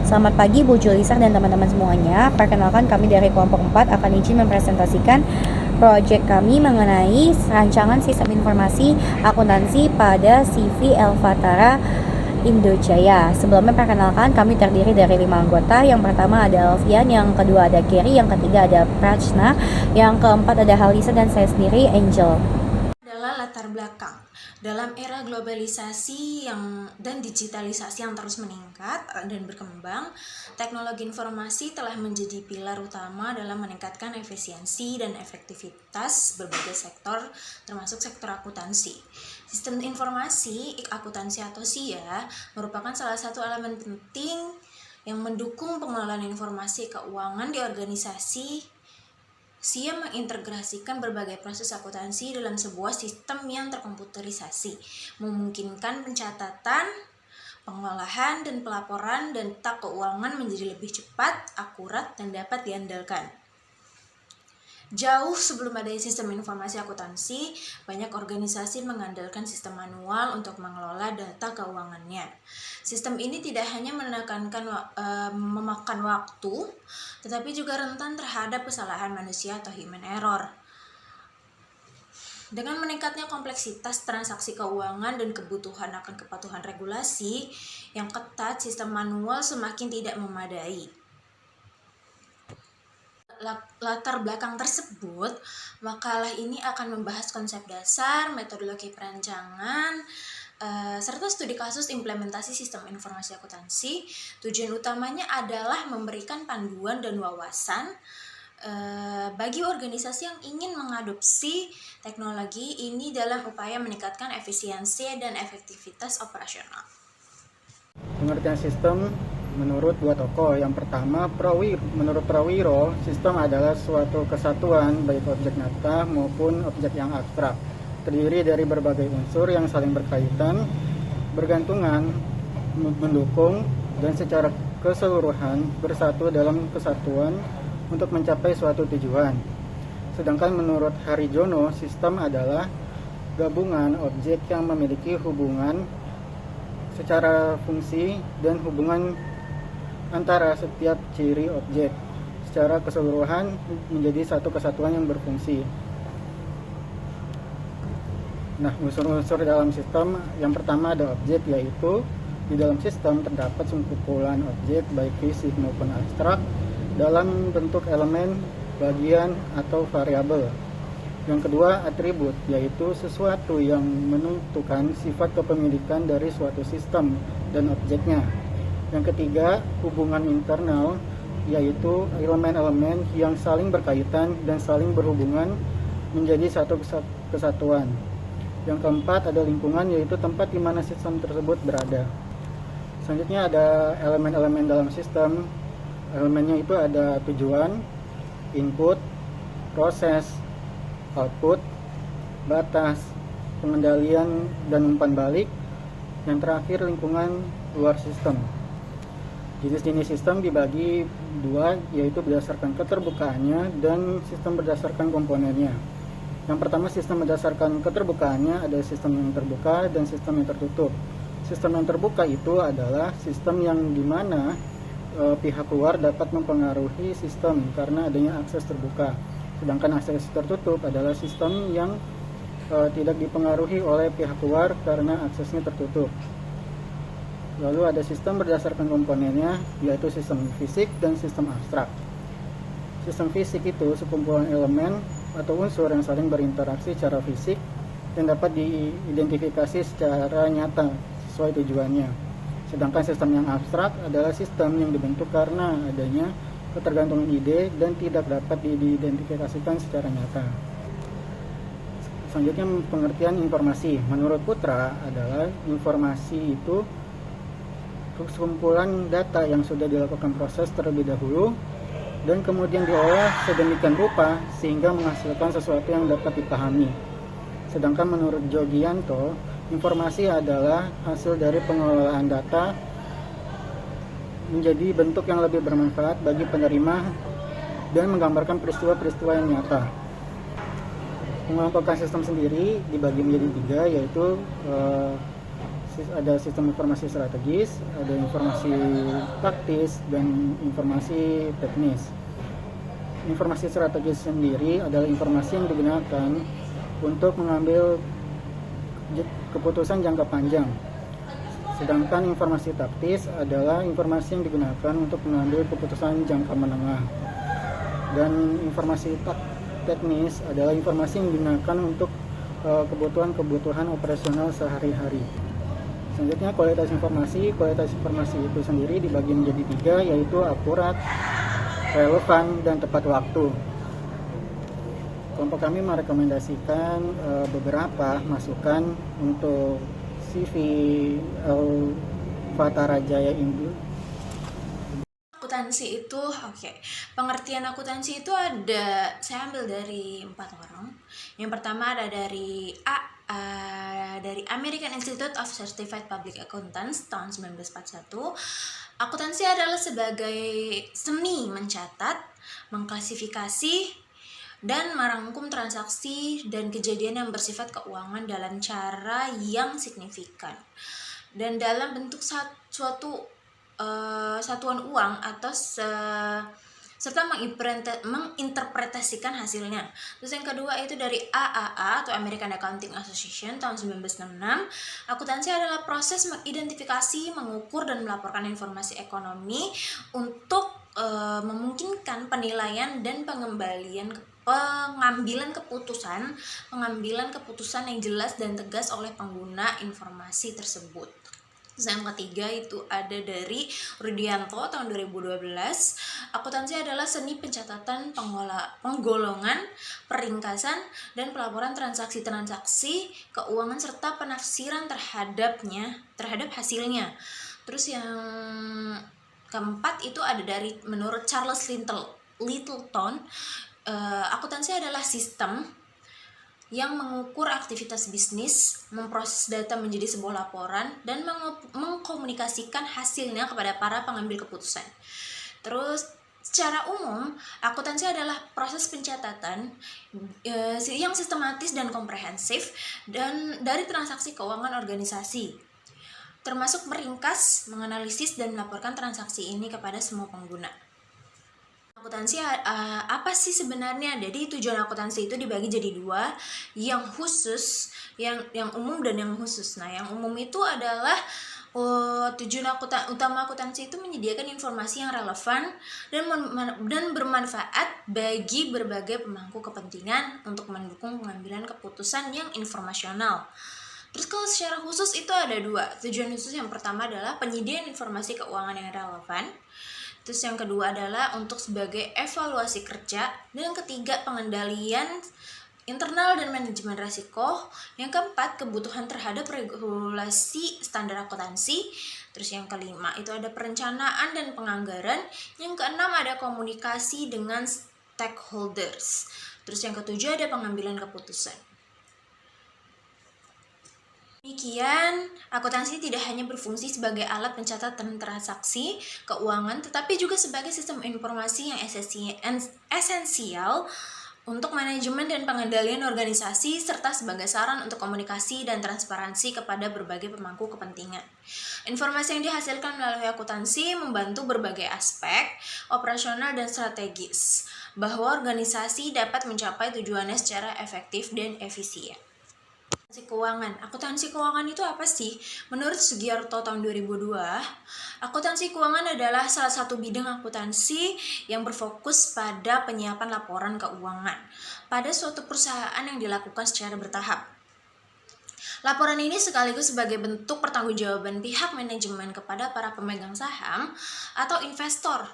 Selamat pagi Bu Julisar dan teman-teman semuanya. Perkenalkan, kami dari kelompok 4 akan izin mempresentasikan proyek kami mengenai rancangan sistem informasi akuntansi pada CV Elvatara Indojaya. Sebelumnya perkenalkan, kami terdiri dari 5 anggota. Yang pertama ada Alfian, yang kedua ada Gary, yang ketiga ada Prachna, yang keempat ada Halisa, dan saya sendiri Angel. Adalah latar belakang dalam era globalisasi dan digitalisasi yang terus meningkat dan berkembang. Teknologi informasi telah menjadi pilar utama dalam meningkatkan efisiensi dan efektivitas berbagai sektor, termasuk sektor akuntansi. Sistem informasi akuntansi atau SIA merupakan salah satu elemen penting yang mendukung pengelolaan informasi keuangan di organisasi. SIA mengintegrasikan berbagai proses akuntansi dalam sebuah sistem yang terkomputerisasi, memungkinkan pencatatan, pengolahan, dan pelaporan data keuangan menjadi lebih cepat, akurat, dan dapat diandalkan. Jauh sebelum adanya sistem informasi akuntansi, banyak organisasi mengandalkan sistem manual untuk mengelola data keuangannya. Sistem ini tidak hanya memakan waktu, tetapi juga rentan terhadap kesalahan manusia atau human error. Dengan meningkatnya kompleksitas transaksi keuangan dan kebutuhan akan kepatuhan regulasi yang ketat, sistem manual semakin tidak memadai. Latar belakang tersebut, makalah ini akan membahas konsep dasar, metodologi perancangan, serta studi kasus implementasi sistem informasi akuntansi. Tujuan utamanya adalah memberikan panduan dan wawasan bagi organisasi yang ingin mengadopsi teknologi ini dalam upaya meningkatkan efisiensi dan efektivitas operasional. Pengertian sistem menurut dua tokoh. Yang pertama, menurut Prawiro, sistem adalah suatu kesatuan baik objek nyata maupun objek yang abstrak, terdiri dari berbagai unsur yang saling berkaitan, bergantungan, mendukung, dan secara keseluruhan bersatu dalam kesatuan untuk mencapai suatu tujuan. Sedangkan menurut Harijono, sistem adalah gabungan objek yang memiliki hubungan secara fungsi dan hubungan antara setiap ciri objek secara keseluruhan menjadi satu kesatuan yang berfungsi. Nah, unsur-unsur dalam sistem yang pertama ada objek, yaitu di dalam sistem terdapat sekumpulan objek baik fisik maupun abstrak dalam bentuk elemen, bagian, atau variabel. Yang kedua, atribut, yaitu sesuatu yang menentukan sifat kepemilikan dari suatu sistem dan objeknya. Yang ketiga, hubungan internal, yaitu elemen-elemen yang saling berkaitan dan saling berhubungan menjadi satu kesatuan. Yang keempat, ada lingkungan, yaitu tempat di mana sistem tersebut berada. Selanjutnya ada elemen-elemen dalam sistem. Elemennya itu ada tujuan, input, proses, output, batas, pengendalian, dan umpan balik. Yang terakhir, lingkungan luar sistem. Jenis-jenis sistem dibagi dua, yaitu berdasarkan keterbukaannya dan sistem berdasarkan komponennya. Yang pertama, sistem berdasarkan keterbukaannya ada sistem yang terbuka dan sistem yang tertutup. Sistem yang terbuka itu adalah sistem yang dimana pihak luar dapat mempengaruhi sistem karena adanya akses terbuka. Sedangkan akses tertutup adalah sistem yang tidak dipengaruhi oleh pihak luar karena aksesnya tertutup. Lalu ada sistem berdasarkan komponennya, yaitu sistem fisik dan sistem abstrak. Sistem fisik itu sekumpulan elemen atau unsur yang saling berinteraksi secara fisik dan dapat diidentifikasi secara nyata sesuai tujuannya. Sedangkan sistem yang abstrak adalah sistem yang dibentuk karena adanya ketergantungan ide dan tidak dapat diidentifikasikan secara nyata. Selanjutnya, pengertian informasi. Menurut Putra adalah informasi itu sekumpulan data yang sudah dilakukan proses terlebih dahulu dan kemudian diolah sedemikian rupa sehingga menghasilkan sesuatu yang dapat dipahami. Sedangkan menurut Jogianto, informasi adalah hasil dari pengelolaan data menjadi bentuk yang lebih bermanfaat bagi penerima dan menggambarkan peristiwa-peristiwa yang nyata. Pengelompokan sistem sendiri dibagi menjadi tiga, yaitu ada sistem informasi strategis, ada informasi taktis, dan informasi teknis. Informasi strategis sendiri adalah informasi yang digunakan untuk mengambil keputusan jangka panjang. Sedangkan informasi taktis adalah informasi yang digunakan untuk mengambil keputusan jangka menengah. Dan informasi teknis adalah informasi yang digunakan untuk kebutuhan operasional sehari-hari. Selanjutnya kualitas informasi. Kualitas informasi itu sendiri dibagi menjadi 3, yaitu akurat, relevan, dan tepat waktu. Kelompok kami merekomendasikan beberapa masukan untuk CV Fatara Jaya Indo. Akuntansi itu, pengertian akuntansi itu ada, saya ambil dari 4 orang. Yang pertama ada dari dari American Institute of Certified Public Accountants tahun 1941. Akuntansi adalah sebagai seni mencatat, mengklasifikasi, dan merangkum transaksi dan kejadian yang bersifat keuangan dalam cara yang signifikan dan dalam bentuk suatu satuan uang atau serta menginterpretasikan hasilnya. Terus yang kedua itu dari AAA atau American Accounting Association tahun 1966. Akuntansi adalah proses mengidentifikasi, mengukur, dan melaporkan informasi ekonomi untuk memungkinkan penilaian dan pengambilan keputusan yang jelas dan tegas oleh pengguna informasi tersebut. Yang ketiga itu ada dari Rudianto tahun 2012. Akuntansi adalah seni pencatatan, penggolongan, peringkasan, dan pelaporan transaksi-transaksi keuangan serta penafsiran terhadap hasilnya. Terus yang keempat itu ada dari menurut Charles Littleton, akuntansi adalah sistem yang mengukur aktivitas bisnis, memproses data menjadi sebuah laporan, dan mengkomunikasikan hasilnya kepada para pengambil keputusan. Terus, secara umum, akuntansi adalah proses pencatatan yang sistematis dan komprehensif dan dari transaksi keuangan organisasi, termasuk meringkas, menganalisis, dan melaporkan transaksi ini kepada semua pengguna. Akuntansi apa sih sebenarnya? Jadi tujuan akuntansi itu dibagi jadi 2, yang khusus, yang umum dan yang khusus. Nah, yang umum itu adalah tujuan utama akuntansi itu menyediakan informasi yang relevan dan bermanfaat bagi berbagai pemangku kepentingan untuk mendukung pengambilan keputusan yang informasional. Terus kalau secara khusus itu ada 2. Tujuan khusus yang pertama adalah penyediaan informasi keuangan yang relevan. Terus yang kedua adalah untuk sebagai evaluasi kerja. Dan yang ketiga pengendalian internal dan manajemen risiko. Yang keempat kebutuhan terhadap regulasi standar akuntansi. Terus yang kelima itu ada perencanaan dan penganggaran. Yang keenam ada komunikasi dengan stakeholders. Terus yang ketujuh ada pengambilan keputusan. Demikian, akuntansi tidak hanya berfungsi sebagai alat pencatatan transaksi keuangan, tetapi juga sebagai sistem informasi yang esensial untuk manajemen dan pengendalian organisasi, serta sebagai saran untuk komunikasi dan transparansi kepada berbagai pemangku kepentingan. Informasi yang dihasilkan melalui akuntansi membantu berbagai aspek operasional dan strategis, bahwa organisasi dapat mencapai tujuannya secara efektif dan efisien. Akuntansi keuangan itu apa sih? Menurut Sugiarto tahun 2002, akuntansi keuangan adalah salah satu bidang akuntansi yang berfokus pada penyiapan laporan keuangan pada suatu perusahaan yang dilakukan secara bertahap. Laporan ini sekaligus sebagai bentuk pertanggungjawaban pihak manajemen kepada para pemegang saham atau investor.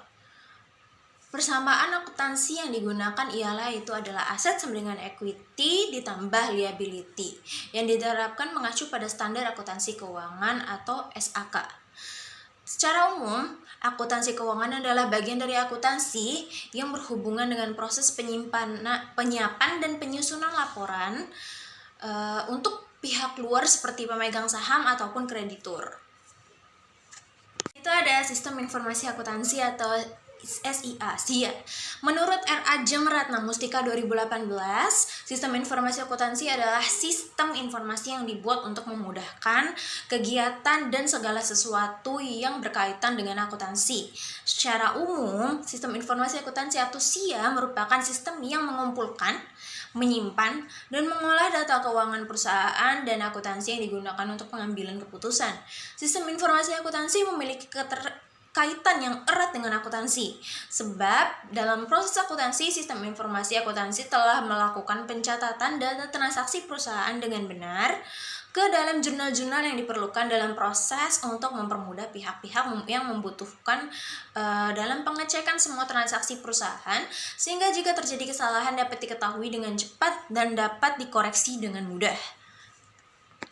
Persamaan akuntansi yang digunakan ialah itu adalah aset sama dengan equity ditambah liability yang diterapkan mengacu pada standar akuntansi keuangan atau SAK. Secara umum, akuntansi keuangan adalah bagian dari akuntansi yang berhubungan dengan proses penyiapan dan penyusunan laporan untuk pihak luar seperti pemegang saham ataupun kreditur. Itu ada sistem informasi akuntansi atau SIA. Menurut R.A. Jemratna Mustika 2018, sistem informasi akuntansi adalah sistem informasi yang dibuat untuk memudahkan kegiatan dan segala sesuatu yang berkaitan dengan akuntansi. Secara umum, sistem informasi akuntansi atau SIA merupakan sistem yang mengumpulkan, menyimpan, dan mengolah data keuangan perusahaan dan akuntansi yang digunakan untuk pengambilan keputusan. Sistem informasi akuntansi memiliki kaitan yang erat dengan akuntansi, sebab dalam proses akuntansi, sistem informasi akuntansi telah melakukan pencatatan data transaksi perusahaan dengan benar ke dalam jurnal-jurnal yang diperlukan dalam proses untuk mempermudah pihak-pihak yang membutuhkan dalam pengecekan semua transaksi perusahaan, sehingga jika terjadi kesalahan dapat diketahui dengan cepat dan dapat dikoreksi dengan mudah.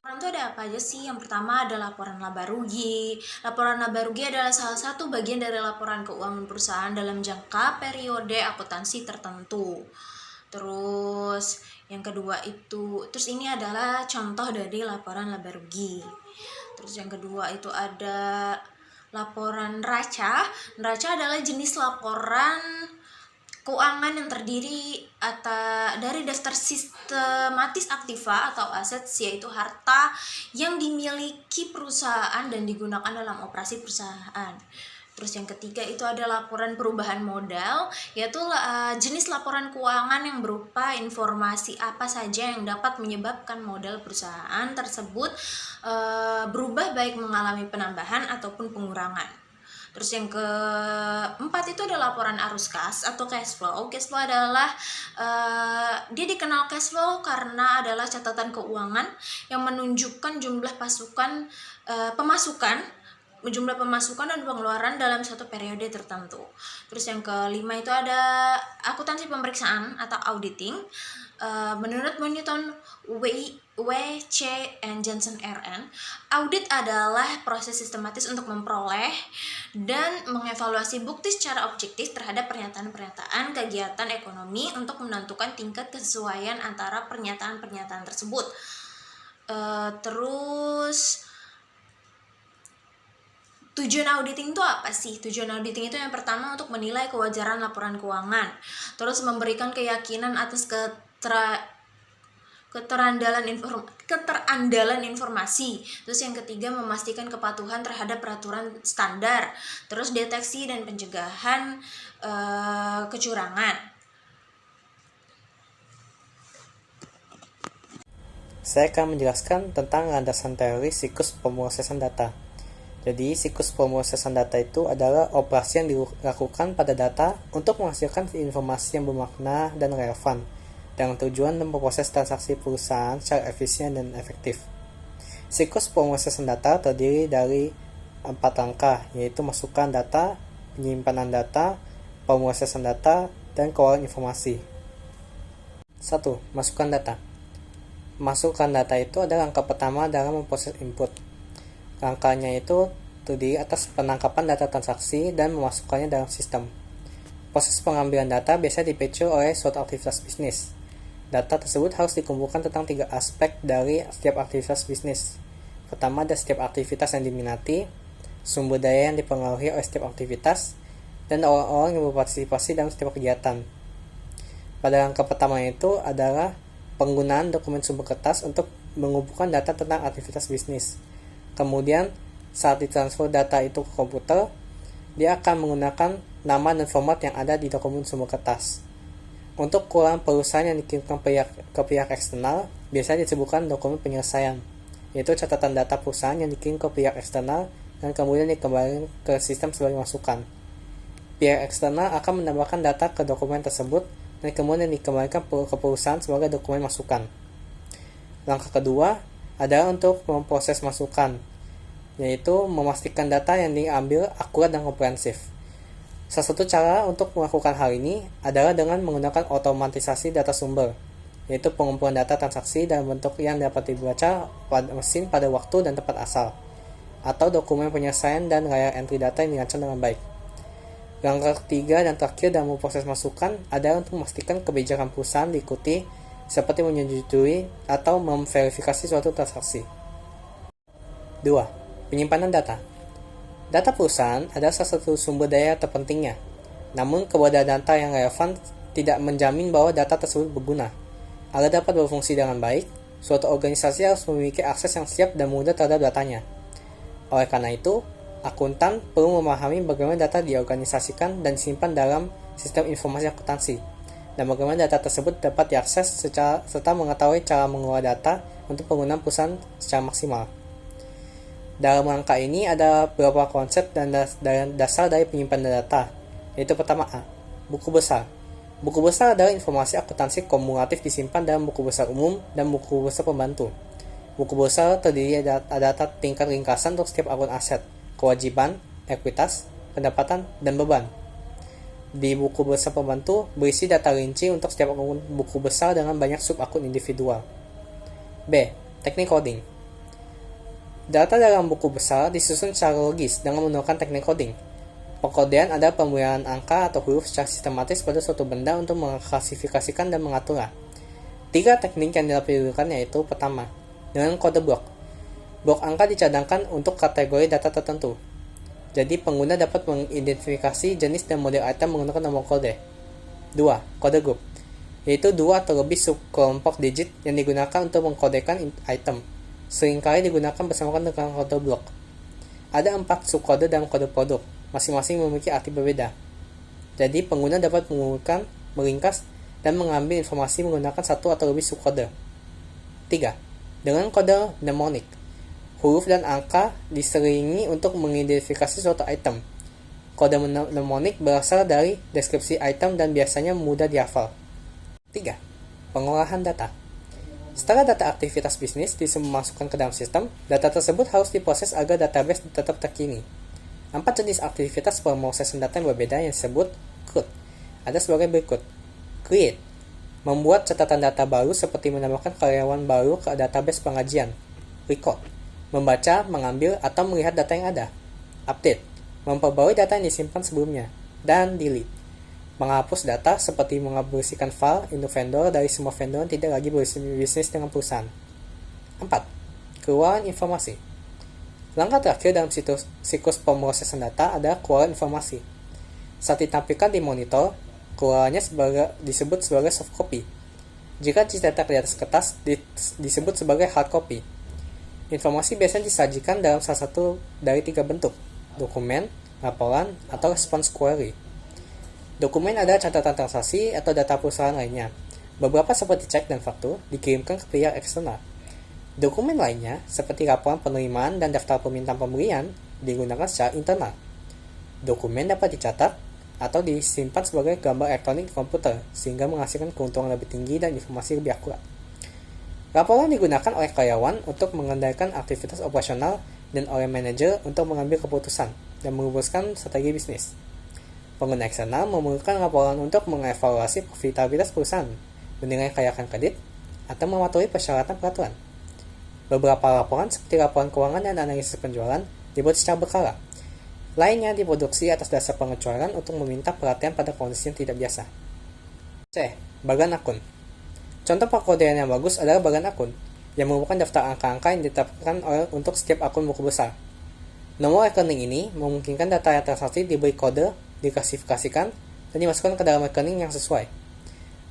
Laporan itu ada apa aja sih? Yang pertama ada laporan laba rugi. Laporan laba rugi adalah salah satu bagian dari laporan keuangan perusahaan dalam jangka periode akuntansi tertentu. Terus yang kedua terus ini adalah contoh dari laporan laba rugi. Terus yang kedua itu ada laporan neraca. Neraca adalah jenis laporan keuangan yang terdiri dari daftar sistematis aktiva atau aset, yaitu harta yang dimiliki perusahaan dan digunakan dalam operasi perusahaan. Terus yang ketiga itu ada laporan perubahan modal, yaitu jenis laporan keuangan yang berupa informasi apa saja yang dapat menyebabkan modal perusahaan tersebut berubah, baik mengalami penambahan ataupun pengurangan. Terus yang keempat itu ada laporan arus kas atau cash flow. Cash flow adalah dia dikenal cash flow karena adalah catatan keuangan yang menunjukkan jumlah pemasukan dan pengeluaran dalam suatu periode tertentu. Terus yang kelima itu ada akuntansi pemeriksaan atau auditing. Menurut Monoton W.C. and Johnson R.N., audit adalah proses sistematis untuk memperoleh dan mengevaluasi bukti secara objektif terhadap pernyataan-pernyataan kegiatan ekonomi untuk menentukan tingkat kesesuaian antara pernyataan-pernyataan tersebut. Terus tujuan auditing itu apa sih? Tujuan auditing itu yang pertama untuk menilai kewajaran laporan keuangan, terus memberikan keyakinan atas keterandalan informasi. Terus yang ketiga memastikan kepatuhan terhadap peraturan standar, terus deteksi dan pencegahan kecurangan. Saya akan menjelaskan tentang landasan teori siklus pemrosesan data. Jadi, siklus pemrosesan data itu adalah operasi yang dilakukan pada data untuk menghasilkan informasi yang bermakna dan relevan, dengan tujuan memproses transaksi perusahaan secara efisien dan efektif. Siklus pemrosesan data terdiri dari 4 langkah, yaitu masukan data, penyimpanan data, pemrosesan data, dan keluaran informasi. 1. Masukkan data. Masukkan data itu adalah langkah pertama dalam memproses input. Langkahnya itu terdiri atas penangkapan data transaksi dan memasukkannya dalam sistem. Proses pengambilan data biasa dipicu oleh suatu aktivitas bisnis. Data tersebut harus dikumpulkan tentang 3 aspek dari setiap aktivitas bisnis. Pertama, ada setiap aktivitas yang diminati, sumber daya yang dipengaruhi oleh setiap aktivitas, dan orang-orang yang berpartisipasi dalam setiap kegiatan. Pada langkah pertama itu adalah penggunaan dokumen sumber kertas untuk mengumpulkan data tentang aktivitas bisnis. Kemudian, saat ditransfer data itu ke komputer, dia akan menggunakan nama dan format yang ada di dokumen sumber kertas. Untuk ukuran perusahaan yang dikirimkan ke pihak eksternal, biasanya disebutkan dokumen penyelesaian, yaitu catatan data perusahaan yang dikirim ke pihak eksternal dan kemudian dikembalikan ke sistem sebagai masukan. Pihak eksternal akan menambahkan data ke dokumen tersebut dan kemudian dikembalikan ke perusahaan sebagai dokumen masukan. Langkah kedua adalah untuk memproses masukan, yaitu memastikan data yang diambil akurat dan komprehensif. Salah satu cara untuk melakukan hal ini adalah dengan menggunakan otomatisasi data sumber, yaitu pengumpulan data transaksi dalam bentuk yang dapat dibaca pada mesin pada waktu dan tempat asal, atau dokumen penyelesaian dan layar entry data yang dirancang dengan baik. Langkah ketiga dan terakhir dalam memproses masukan adalah untuk memastikan kebijakan perusahaan diikuti, seperti menyetujui atau memverifikasi suatu transaksi. 2. Penyimpanan data. Data perusahaan adalah salah satu sumber daya terpentingnya. Namun, keberadaan data yang relevan tidak menjamin bahwa data tersebut berguna. Agar dapat berfungsi dengan baik, suatu organisasi harus memiliki akses yang siap dan mudah terhadap datanya. Oleh karena itu, akuntan perlu memahami bagaimana data diorganisasikan dan disimpan dalam sistem informasi akuntansi, dan bagaimana data tersebut dapat diakses serta mengetahui cara mengelola data untuk penggunaan perusahaan secara maksimal. Dalam rangka ini ada beberapa konsep dan dasar dari penyimpanan data, yaitu pertama A. Buku besar. Buku besar adalah informasi akuntansi kumulatif disimpan dalam buku besar umum dan buku besar pembantu. Buku besar terdiri dari data tingkat ringkasan untuk setiap akun aset, kewajiban, ekuitas, pendapatan, dan beban. Di buku besar pembantu berisi data rinci untuk setiap akun buku besar dengan banyak sub akun individual. B. Teknik coding. Data dalam buku besar disusun secara logis dengan menggunakan teknik coding. Pengkodean adalah pembuahan angka atau huruf secara sistematis pada suatu benda untuk mengklasifikasikan dan mengaturnya. 3 teknik yang dilakukan yaitu pertama, dengan kode blok. Blok angka dicadangkan untuk kategori data tertentu. Jadi pengguna dapat mengidentifikasi jenis dan model item menggunakan nomor kode. 2. Kode grup, yaitu 2 atau lebih subkelompok digit yang digunakan untuk mengkodekan item. Seringkali digunakan bersama dengan kode blok. Ada 4 subkode dalam kode produk. Masing-masing memiliki arti berbeda. Jadi, pengguna dapat mengumpulkan, meringkas, dan mengambil informasi menggunakan 1 atau lebih subkode. 3. Dengan kode mnemonik. Huruf dan angka diseringi untuk mengidentifikasi suatu item. Kode mnemonik berasal dari deskripsi item dan biasanya mudah dihafal. 3. Pengolahan data. Setelah data aktivitas bisnis dimasukkan ke dalam sistem, data tersebut harus diproses agar database tetap terkini. 4 jenis aktivitas pemrosesan data yang berbeda yang disebut CRUD. Ada sebagai berikut. Create. Membuat catatan data baru seperti menambahkan karyawan baru ke database pengajian. Record. Membaca, mengambil, atau melihat data yang ada. Update. Memperbarui data yang disimpan sebelumnya. Dan delete. Menghapus data seperti membersihkan file induk vendor dari semua vendor yang tidak lagi berbisnis dengan perusahaan. 4. Keluaran informasi. Langkah terakhir dalam siklus pemrosesan data adalah keluaran informasi. Saat ditampilkan di monitor, keluarannya disebut sebagai soft copy. Jika dicetak di atas kertas, disebut sebagai hard copy. Informasi biasanya disajikan dalam salah satu dari 3 bentuk: dokumen, laporan, atau response query. Dokumen adalah catatan transaksi atau data perusahaan lainnya. Beberapa seperti cek dan faktur dikirimkan ke pihak eksternal. Dokumen lainnya, seperti laporan penerimaan dan daftar permintaan pembelian, digunakan secara internal. Dokumen dapat dicatat atau disimpan sebagai gambar elektronik di komputer, sehingga menghasilkan keuntungan lebih tinggi dan informasi lebih akurat. Laporan digunakan oleh karyawan untuk mengendalikan aktivitas operasional dan oleh manajer untuk mengambil keputusan dan merumuskan strategi bisnis. Pengguna eksternal memerlukan laporan untuk mengevaluasi profitabilitas perusahaan, menilai kelayakan kredit, atau mematuhi persyaratan peraturan. Beberapa laporan seperti laporan keuangan dan analisis penjualan dibuat secara berkala. Lainnya diproduksi atas dasar pengecualian untuk meminta perhatian pada kondisi yang tidak biasa. C. Bagan akun. Contoh pengkodean yang bagus adalah bagan akun, yang merupakan daftar angka-angka yang ditetapkan untuk setiap akun buku besar. Nomor rekening ini memungkinkan data transaksi diberi kode, diklasifikasikan, dan dimasukkan ke dalam rekening yang sesuai.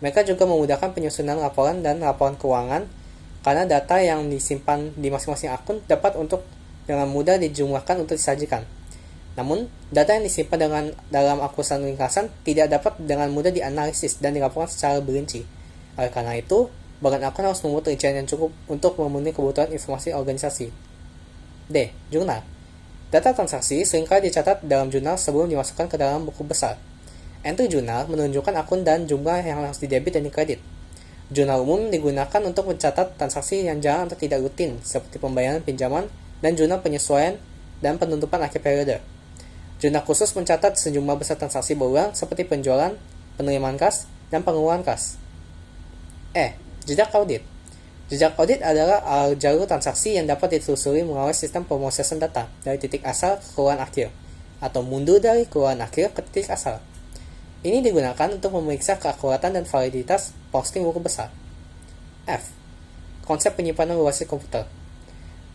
Mereka juga memudahkan penyusunan laporan dan laporan keuangan, karena data yang disimpan di masing-masing akun dapat dengan mudah dijumlahkan untuk disajikan. Namun, data yang disimpan dalam akusan ringkasan tidak dapat dengan mudah dianalisis dan dilaporkan secara berinci. Oleh karena itu, bagian akun harus membuat rincian yang cukup untuk memenuhi kebutuhan informasi organisasi. D. Jurnal. Data transaksi seringkali dicatat dalam jurnal sebelum dimasukkan ke dalam buku besar. Entry jurnal menunjukkan akun dan jumlah yang harus didebit dan dikredit. Jurnal umum digunakan untuk mencatat transaksi yang jarang atau tidak rutin, seperti pembayaran pinjaman dan jurnal penyesuaian dan penutupan akhir periode. Jurnal khusus mencatat sejumlah besar transaksi berulang seperti penjualan, penerimaan kas, dan pengeluaran kas. E. Jejak audit. Jejak audit adalah jalur transaksi yang dapat ditelusuri melalui sistem pemrosesan data dari titik asal ke keluaran akhir, atau mundur dari keluaran akhir ke titik asal. Ini digunakan untuk memeriksa keakuratan dan validitas posting buku besar. F. Konsep penyimpanan berbasis komputer.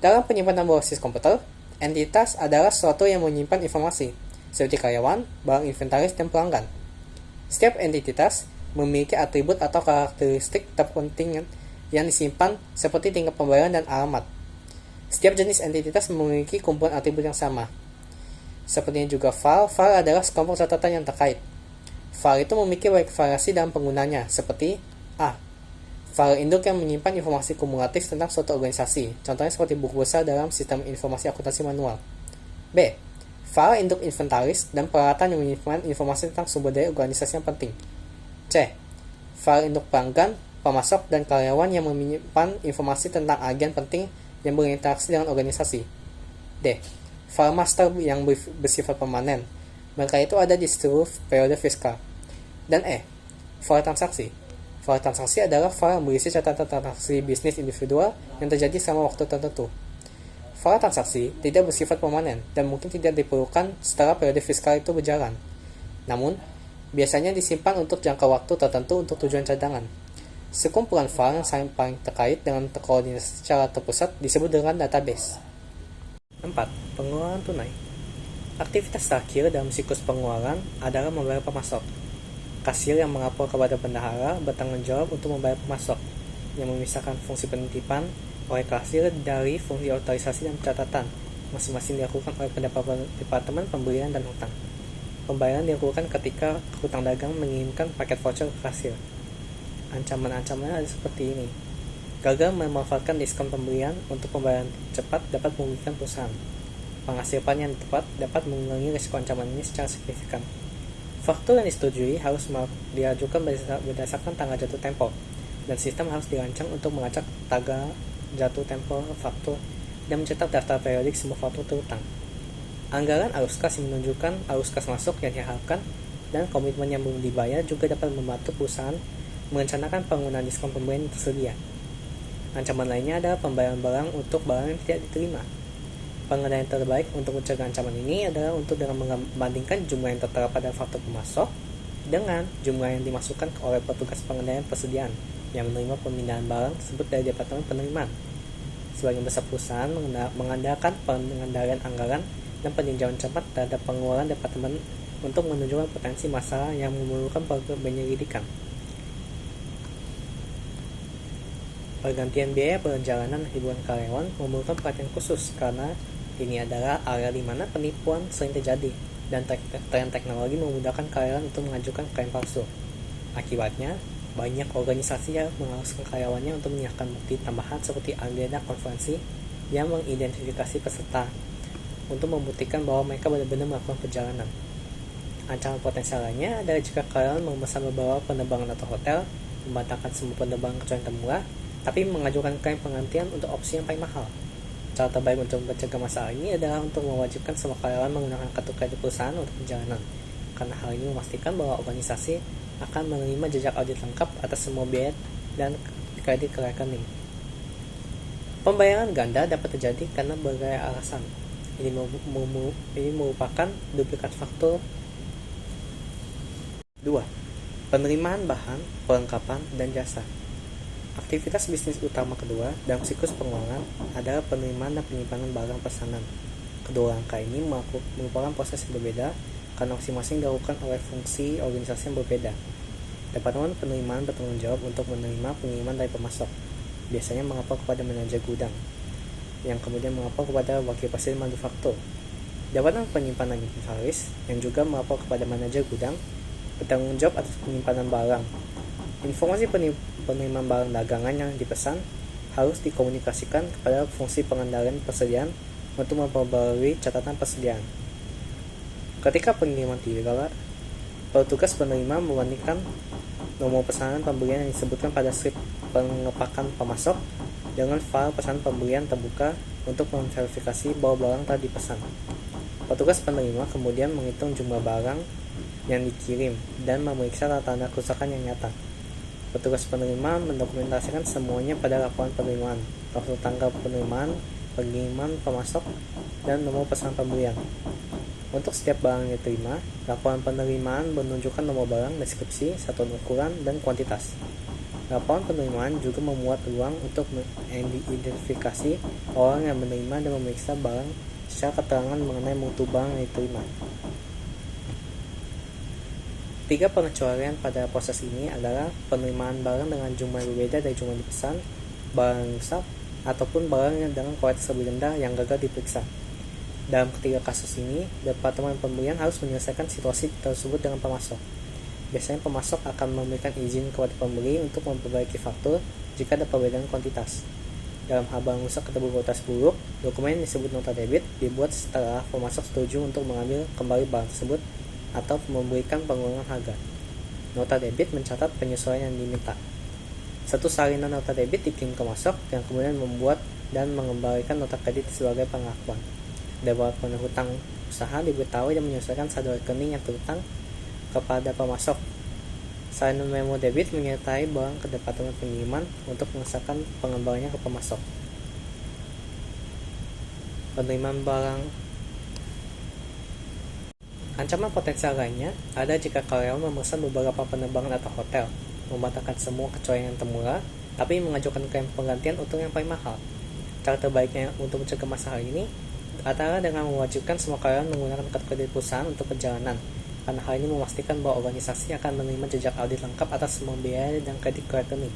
Dalam penyimpanan berbasis komputer, entitas adalah sesuatu yang menyimpan informasi, seperti karyawan, barang inventaris, dan pelanggan. Setiap entitas memiliki atribut atau karakteristik terpenting yang disimpan seperti tingkat pembayaran dan alamat. Setiap jenis entitas memiliki kumpulan atribut yang sama. Sepertinya juga file adalah sekelompok catatan yang terkait. File itu memiliki banyak variasi dalam penggunanya, seperti A. File induk yang menyimpan informasi kumulatif tentang suatu organisasi, contohnya seperti buku besar dalam sistem informasi akuntansi manual. B. File induk inventaris dan peralatan yang menyimpan informasi tentang sumber daya organisasi yang penting. C. File induk pelanggan, pemasok, dan karyawan yang menyimpan informasi tentang agen penting yang berinteraksi dengan organisasi. D. File master yang bersifat permanen. Mereka itu ada di seluruh periode fiskal. Dan E. File transaksi. File transaksi adalah file yang berisi catatan transaksi bisnis individual yang terjadi selama waktu tertentu. File transaksi tidak bersifat permanen dan mungkin tidak diperlukan setelah periode fiskal itu berjalan. Namun, biasanya disimpan untuk jangka waktu tertentu untuk tujuan cadangan. Sekumpulan file yang paling terkait dengan terkoordinasi secara terpusat disebut dengan database. 4. Pengeluaran tunai. Aktivitas terakhir dalam siklus pengeluaran adalah membayar pemasok. Kasir yang melapor kepada bendahara bertanggung jawab untuk membayar pemasok, yang memisahkan fungsi penitipan oleh kasir dari fungsi otorisasi dan pencatatan, masing-masing dilakukan oleh Departemen Pembelian dan Hutang. Pembayaran dilakukan ketika hutang dagang mengirimkan paket voucher ke kasir. Ancaman-ancamannya ada seperti ini. Gagal memanfaatkan diskon pembelian untuk pembayaran cepat dapat merugikan perusahaan. Penghasilan yang tepat dapat mengurangi risiko ancaman ini secara signifikan. Faktur yang disetujui harus diajukan berdasarkan tanggal jatuh tempo, dan sistem harus dirancang untuk melacak tanggal jatuh tempo faktur dan mencetak daftar periodik semua faktur terutang. Anggaran arus kas yang menunjukkan arus kas masuk yang diharapkan dan komitmen yang belum dibayar juga dapat membantu perusahaan merencanakan penggunaan diskon pembelian yang tersedia. Ancaman lainnya adalah pembayaran barang untuk barang yang tidak diterima. Pengendalian terbaik untuk mencegah ancaman ini adalah untuk dengan membandingkan jumlah yang tertera pada faktur pemasok dengan jumlah yang dimasukkan oleh petugas pengendalian persediaan yang menerima pemindahan barang tersebut dari Departemen Penerimaan. Sebagian besar perusahaan mengandalkan pengendalian anggaran dan peninjauan cepat terhadap pengeluaran Departemen untuk menunjukkan potensi masalah yang memerlukan penyelidikan. Pergantian biaya perjalanan hiburan karyawan memerlukan perhatian khusus karena ini adalah area di mana penipuan sering terjadi dan tren teknologi memudahkan karyawan untuk mengajukan klaim palsu. Akibatnya, banyak organisasi yang mengharuskan karyawannya untuk menyerahkan bukti tambahan seperti agenda konferensi yang mengidentifikasi peserta untuk membuktikan bahwa mereka benar-benar melakukan perjalanan. Ancaman potensial lainnya adalah jika karyawan memesan beberapa penerbangan atau hotel, membatalkan semua penerbangan kecuali termurah, tapi mengajukan klaim penggantian untuk opsi yang paling mahal. Cara terbaik untuk mencegah masalah ini adalah untuk mewajibkan semua karyawan menggunakan kartu kredit perusahaan untuk perjalanan, karena hal ini memastikan bahwa organisasi akan menerima jejak audit lengkap atas semua biaya dan kredit ke rekening. Pembayaran ganda dapat terjadi karena berbagai alasan. Ini merupakan duplikat faktur. 2. Penerimaan bahan, perlengkapan, dan jasa. Aktivitas bisnis utama kedua dalam siklus pengeluaran adalah penerimaan dan penyimpanan barang pesanan. Kedua langkah ini merupakan proses yang berbeda karena masing-masing dilakukan oleh fungsi organisasi yang berbeda. Departemen Penerimaan bertanggung jawab untuk menerima pengiriman dari pemasok, biasanya melapor kepada manajer gudang, yang kemudian melapor kepada wakil presiden manufaktur. Departemen Penyimpanan Inventaris, yang juga melapor kepada manajer gudang, bertanggung jawab atas penyimpanan barang. Informasi penerimaan barang dagangan yang dipesan harus dikomunikasikan kepada fungsi pengendalian persediaan untuk memperbarui catatan persediaan. Ketika pengiriman tiba, petugas penerima membandingkan nomor pesanan pembelian yang disebutkan pada slip pengepakan pemasok dengan file pesanan pembelian terbuka untuk memverifikasi bahwa barang telah dipesan. Petugas penerima kemudian menghitung jumlah barang yang dikirim dan memeriksa tanda kerusakan yang nyata. Petugas penerima mendokumentasikan semuanya pada laporan penerimaan, waktu tanggal penerimaan, pengiriman pemasok, dan nomor pesan pembelian. Untuk setiap barang yang diterima, laporan penerimaan menunjukkan nomor barang, deskripsi, satuan ukuran, dan kuantitas. Laporan penerimaan juga memuat ruang untuk mengidentifikasi orang yang menerima dan memeriksa barang secara keterangan mengenai mutu barang yang diterima. Tiga pengecualian pada proses ini adalah penerimaan barang dengan jumlah berbeda dari jumlah dipesan, barang yang rusak, ataupun barang yang dengan kualitas lebih rendah yang gagal diperiksa. Dalam ketiga kasus ini, Departemen Pembelian harus menyelesaikan situasi tersebut dengan pemasok. Biasanya pemasok akan memberikan izin kepada pembeli untuk memperbaiki faktur jika ada perbedaan kuantitas. Dalam hal barang rusak atau berkualitas buruk, dokumen yang disebut nota debit dibuat setelah pemasok setuju untuk mengambil kembali barang tersebut atau memberikan pengurangan harga. Nota debit mencatat penyesuaian yang diminta. Satu salinan nota debit dikirim ke pemasok yang kemudian membuat dan mengembalikan nota kredit sebagai pengakuan. Departemen Hutang Usaha diberitahu dan menyesuaikan saldo rekening yang terhutang kepada pemasok. Salinan memo debit menyertai barang ke Departemen Pengiriman untuk mengesahkan pengembaliannya ke pemasok. Penerimaan barang. Ancaman potensial lainnya ada jika karyawan memesan beberapa penerbangan atau hotel, membatalkan semua kecuali yang termurah, tapi mengajukan klaim penggantian untuk yang paling mahal. Cara terbaiknya untuk mencegah masalah ini adalah dengan mewajibkan semua karyawan menggunakan kartu kredit perusahaan untuk perjalanan, karena hal ini memastikan bahwa organisasi akan menerima jejak audit lengkap atas semua biaya dan kredit ke rekening.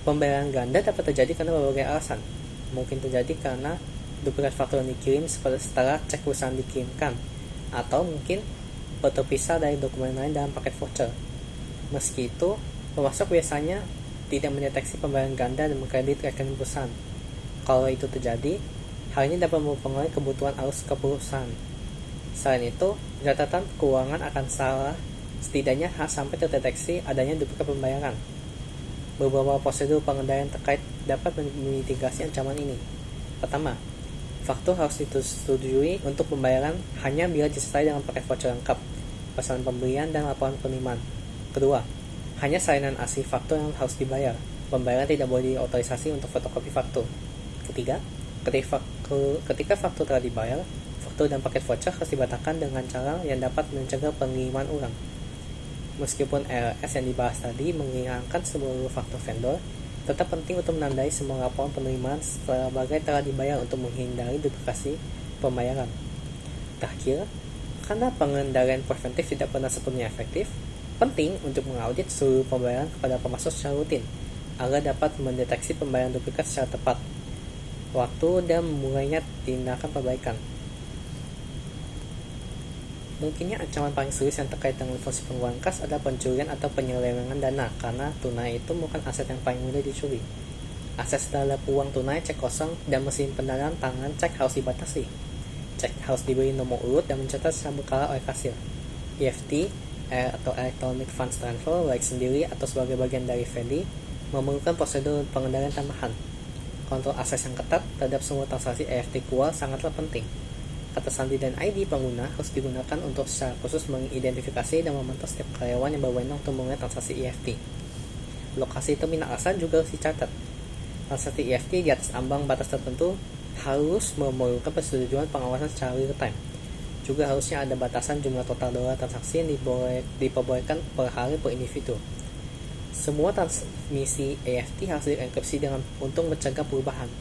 Pembayaran ganda dapat terjadi karena berbagai alasan. Mungkin terjadi karena duplikat faktur yang dikirim setelah cek perusahaan dikirimkan, atau mungkin terpisah dari dokumen lain dalam paket voucher. Meski itu, pemasok biasanya tidak mendeteksi pembayaran ganda dan mengkredit rekening perusahaan. Kalau itu terjadi, hal ini dapat mempengaruhi kebutuhan arus ke perusahaan. Selain itu, catatan keuangan akan salah setidaknya sampai terdeteksi adanya duplikat pembayaran. Beberapa prosedur pengendalian terkait dapat memitigasi ancaman ini. Pertama, faktur harus disetujui untuk pembayaran hanya bila disertai dengan paket voucher lengkap, pesanan pembelian, dan laporan penerimaan. Kedua, hanya salinan asli faktur yang harus dibayar. Pembayaran tidak boleh diotorisasi untuk fotokopi faktur. Ketiga, ketika faktur telah dibayar, faktur dan paket voucher harus dibatalkan dengan cara yang dapat mencegah pengiriman ulang. Meskipun RLS yang dibahas tadi menghilangkan seluruh faktur vendor, tetap penting untuk menandai semua laporan penerimaan sebagai telah dibayar untuk menghindari duplikasi pembayaran. Terakhir, karena pengendalian preventif tidak pernah sepenuhnya efektif, penting untuk mengaudit seluruh pembayaran kepada pemasok secara rutin agar dapat mendeteksi pembayaran duplikat secara tepat waktu dan memulainya tindakan perbaikan. Mungkinnya ancaman paling serius yang terkait dengan fungsi pengeluaran kas adalah pencurian atau penyelewengan dana, karena tunai itu bukan aset yang paling mudah dicuri. Akses terhadap uang tunai, cek kosong, dan mesin pendanaan tangan cek harus dibatasi. Cek harus diberi nomor urut dan mencatat secara berkala oleh kasir. EFT atau Electronic Funds Transfer, baik sendiri atau sebagai bagian dari FEDI, memerlukan prosedur pengendalian tambahan. Kontrol akses yang ketat terhadap semua transaksi EFT keluar sangatlah penting. Kata sandi dan ID pengguna harus digunakan untuk secara khusus mengidentifikasi dan memantau setiap karyawan yang berwenang untuk memulai transaksi EFT. Lokasi terminal asal juga harus dicatat. Transaksi EFT di atas ambang batas tertentu harus memerlukan persetujuan pengawasan secara real time. Juga harusnya ada batasan jumlah total dolar transaksi yang diperbolehkan per hari per individu. Semua transmisi EFT harus dienkripsi untuk mencegah perubahan.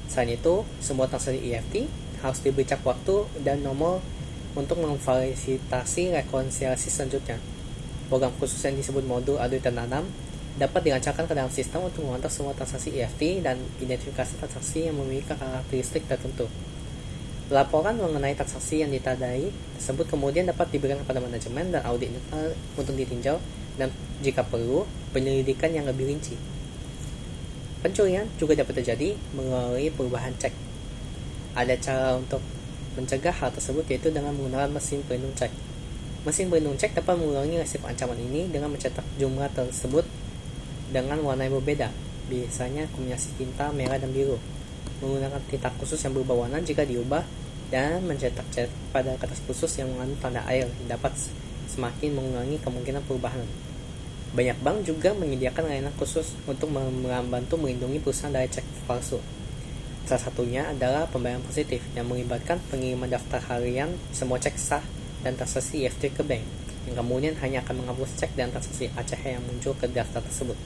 Selain itu, semua transaksi EFT harus diberi cap waktu dan nomor untuk memfasilitasi rekonsiliasi selanjutnya. Program khusus yang disebut modul audit tertanam dapat dilancarkan ke dalam sistem untuk memantau semua transaksi EFT dan identifikasi transaksi yang memiliki karakteristik tertentu. Laporan mengenai transaksi yang ditandai tersebut kemudian dapat diberikan kepada manajemen dan audit untuk ditinjau dan jika perlu penyelidikan yang lebih rinci. Pencurian juga dapat terjadi melalui perubahan cek. Ada cara untuk mencegah hal tersebut, yaitu dengan menggunakan mesin pelindung cek. Mesin pelindung cek dapat mengurangi resiko ancaman ini dengan mencetak jumlah tersebut dengan warna yang berbeda, biasanya kombinasi tinta merah dan biru. Menggunakan tinta khusus yang berubah warna jika diubah, dan mencetak cek pada kertas khusus yang mengandung tanda air dapat semakin mengurangi kemungkinan perubahan. Banyak bank juga menyediakan layanan khusus untuk membantu melindungi perusahaan dari cek palsu. Salah satunya adalah pembayaran positif yang melibatkan pengiriman daftar harian semua cek sah dan transaksi EFT ke bank, yang kemudian hanya akan menghapus cek dan transaksi ACH yang muncul ke daftar tersebut.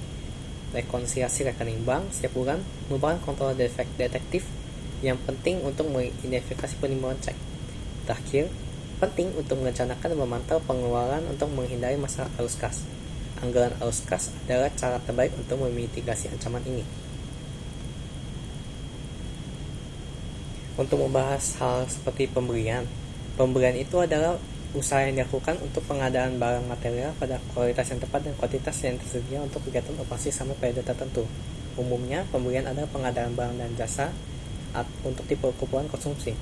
Rekonsiliasi rekening bank setiap bulan merupakan kontrol detektif yang penting untuk mengidentifikasi penerimaan cek. Terakhir, Penting untuk merencanakan dan memantau pengeluaran untuk menghindari masalah arus kas. Anggaran arus kas adalah cara terbaik untuk memitigasi ancaman ini. Untuk membahas hal seperti pemberian itu adalah usaha yang dilakukan untuk pengadaan barang material pada kualitas yang tepat dan kuantitas yang tersedia untuk kegiatan operasi sampai periode tertentu. Umumnya, pemberian adalah pengadaan barang dan jasa untuk tipe kebutuhan konsumsi.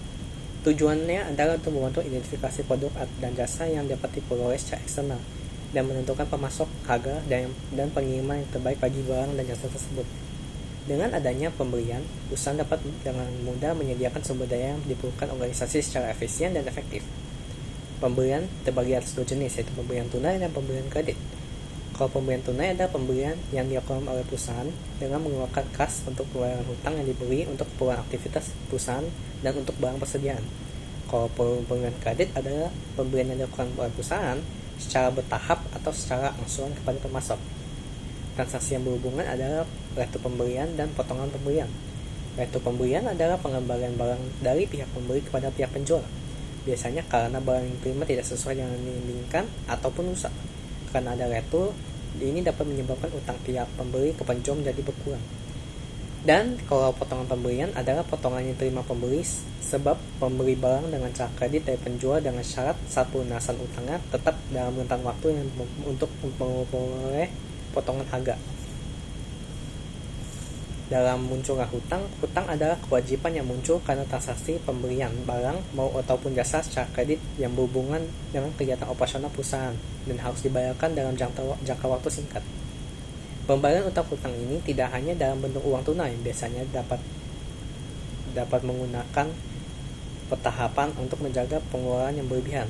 Tujuannya adalah untuk membantu identifikasi produk dan jasa yang dapat diperoleh secara eksternal dan menentukan pemasok, harga, dan pengiriman yang terbaik bagi barang dan jasa tersebut. Dengan adanya pemberian, usaha dapat dengan mudah menyediakan sumber daya yang diperlukan organisasi secara efisien dan efektif. Pemberian terbagi atas dua jenis, yaitu pemberian tunai dan pemberian kredit. Kalau pemberian tunai adalah pemberian yang dilakukan oleh perusahaan dengan mengeluarkan kas untuk pembayaran hutang yang diberi untuk keperluan aktivitas perusahaan dan untuk barang persediaan. Kalau pemberian kredit adalah pemberian yang dilakukan oleh perusahaan secara bertahap atau secara angsuran kepada pemasok. Transaksi yang berhubungan adalah retu pemberian dan potongan pemberian. Retu pemberian adalah pengembalian barang dari pihak pemberi kepada pihak penjual. Biasanya karena barang yang diterima tidak sesuai dengan yang diinginkan ataupun rusak. Karena ada retu, ini dapat menyebabkan utang pihak pemberi ke penjual menjadi berkurang. Dan kalau potongan pemberian adalah potongan yang diterima pemberi sebab pemberi barang dengan cara kredit dari penjual dengan syarat saat pelunasan utangnya tetap dalam rentang waktu yang untuk memperoleh potongan harga. Dalam munculnya hutang adalah kewajiban yang muncul karena transaksi pemberian barang ataupun jasa secara kredit yang berhubungan dengan kegiatan operasional perusahaan dan harus dibayarkan dalam jangka waktu singkat. Pembayaran utang hutang ini tidak hanya dalam bentuk uang tunai, biasanya dapat menggunakan petahapan untuk menjaga pengeluaran yang berlebihan.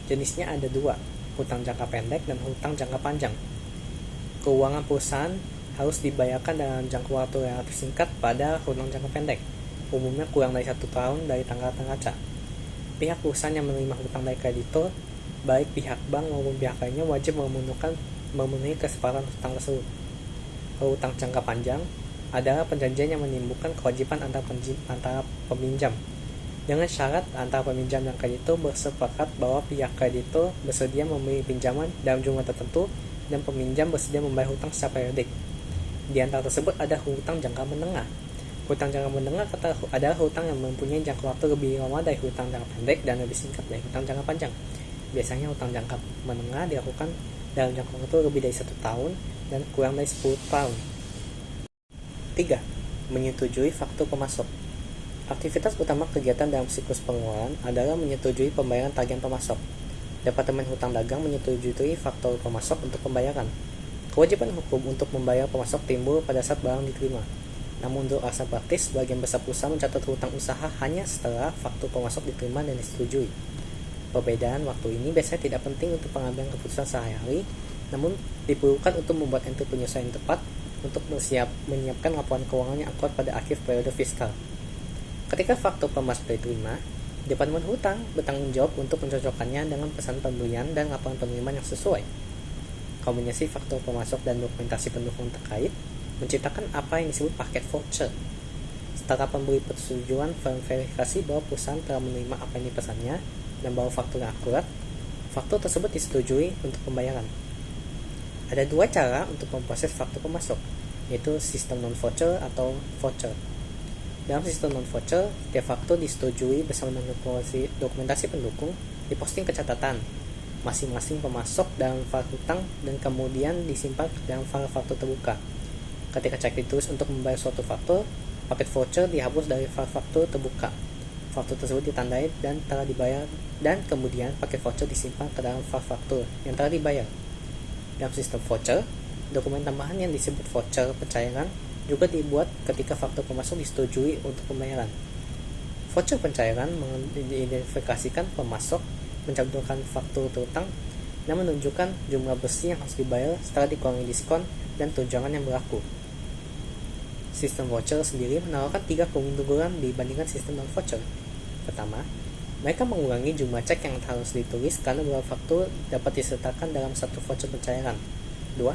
Jenisnya ada dua, hutang jangka pendek dan hutang jangka panjang. Keuangan perusahaan harus dibayarkan dalam jangka waktu relatif singkat pada hutang jangka pendek, umumnya kurang dari 1 tahun dari tanggal neraca. Pihak perusahaan yang menerima hutang dari kreditor, baik pihak bank maupun pihak lainnya wajib memenuhi kesepakatan hutang tersebut. Hutang jangka panjang adalah perjanjian yang menimbulkan kewajiban antara peminjam, dengan syarat antara peminjam dan kreditor bersepakat bahwa pihak kreditor bersedia memberi pinjaman dalam jumlah tertentu dan peminjam bersedia membayar hutang secara periodik. Di antara tersebut ada hutang jangka menengah. Hutang jangka menengah adalah hutang yang mempunyai jangka waktu lebih lama dari hutang jangka pendek dan lebih singkat dari hutang jangka panjang. Biasanya hutang jangka menengah dilakukan dalam jangka waktu lebih dari 1 tahun dan kurang dari 10 tahun. 3. Menyetujui faktur pemasok. Aktivitas utama kegiatan dalam siklus pengeluaran adalah menyetujui pembayaran tagihan pemasok. Departemen Hutang Dagang menyetujui faktur pemasok untuk pembayaran. Kewajiban hukum untuk membayar pemasok timbul pada saat barang diterima. Namun untuk alasan praktis, sebagian besar perusahaan mencatat hutang usaha hanya setelah faktur pemasok diterima dan disetujui. Perbedaan waktu ini biasanya tidak penting untuk pengambilan keputusan sehari-hari, namun diperlukan untuk membuat entry penyesuaian tepat untuk menyiapkan laporan keuangan yang akurat pada akhir periode fiskal. Ketika faktur pemasok diterima, Departemen Hutang bertanggung jawab untuk mencocokkannya dengan pesan pembelian dan laporan penerimaan yang sesuai. Kombinasi faktur pemasok dan dokumentasi pendukung terkait menciptakan apa yang disebut paket voucher. Setelah pemberi persetujuan verifikasi bahwa perusahaan telah menerima apa yang dipesannya dan bahwa faktur yang akurat, faktur tersebut disetujui untuk pembayaran. Ada 2 cara untuk memproses faktur pemasok, yaitu sistem non-voucher atau voucher. Dalam sistem non-voucher, setiap faktur disetujui bersama dengan dokumentasi pendukung diposting ke catatan masing-masing pemasok dalam file hutang dan kemudian disimpan dalam file faktur terbuka. Ketika cek ditulis untuk membayar suatu faktur, paket voucher dihapus dari file faktur terbuka. Faktur tersebut ditandai dan telah dibayar, dan kemudian paket voucher disimpan ke dalam file faktur yang telah dibayar. Dalam sistem voucher, dokumen tambahan yang disebut voucher pencairan juga dibuat ketika faktur pemasok disetujui untuk pembayaran. Voucher pencairan mengidentifikasikan pemasok, mencantumkan faktur hutang, dan menunjukkan jumlah bersih yang harus dibayar setelah dikurangi diskon dan tunjangan yang berlaku. Sistem voucher sendiri menawarkan 3 keunggulan dibandingkan sistem non-voucher. Pertama, mereka mengurangi jumlah cek yang harus ditulis karena beberapa faktur dapat disertakan dalam satu voucher pencairan. 2.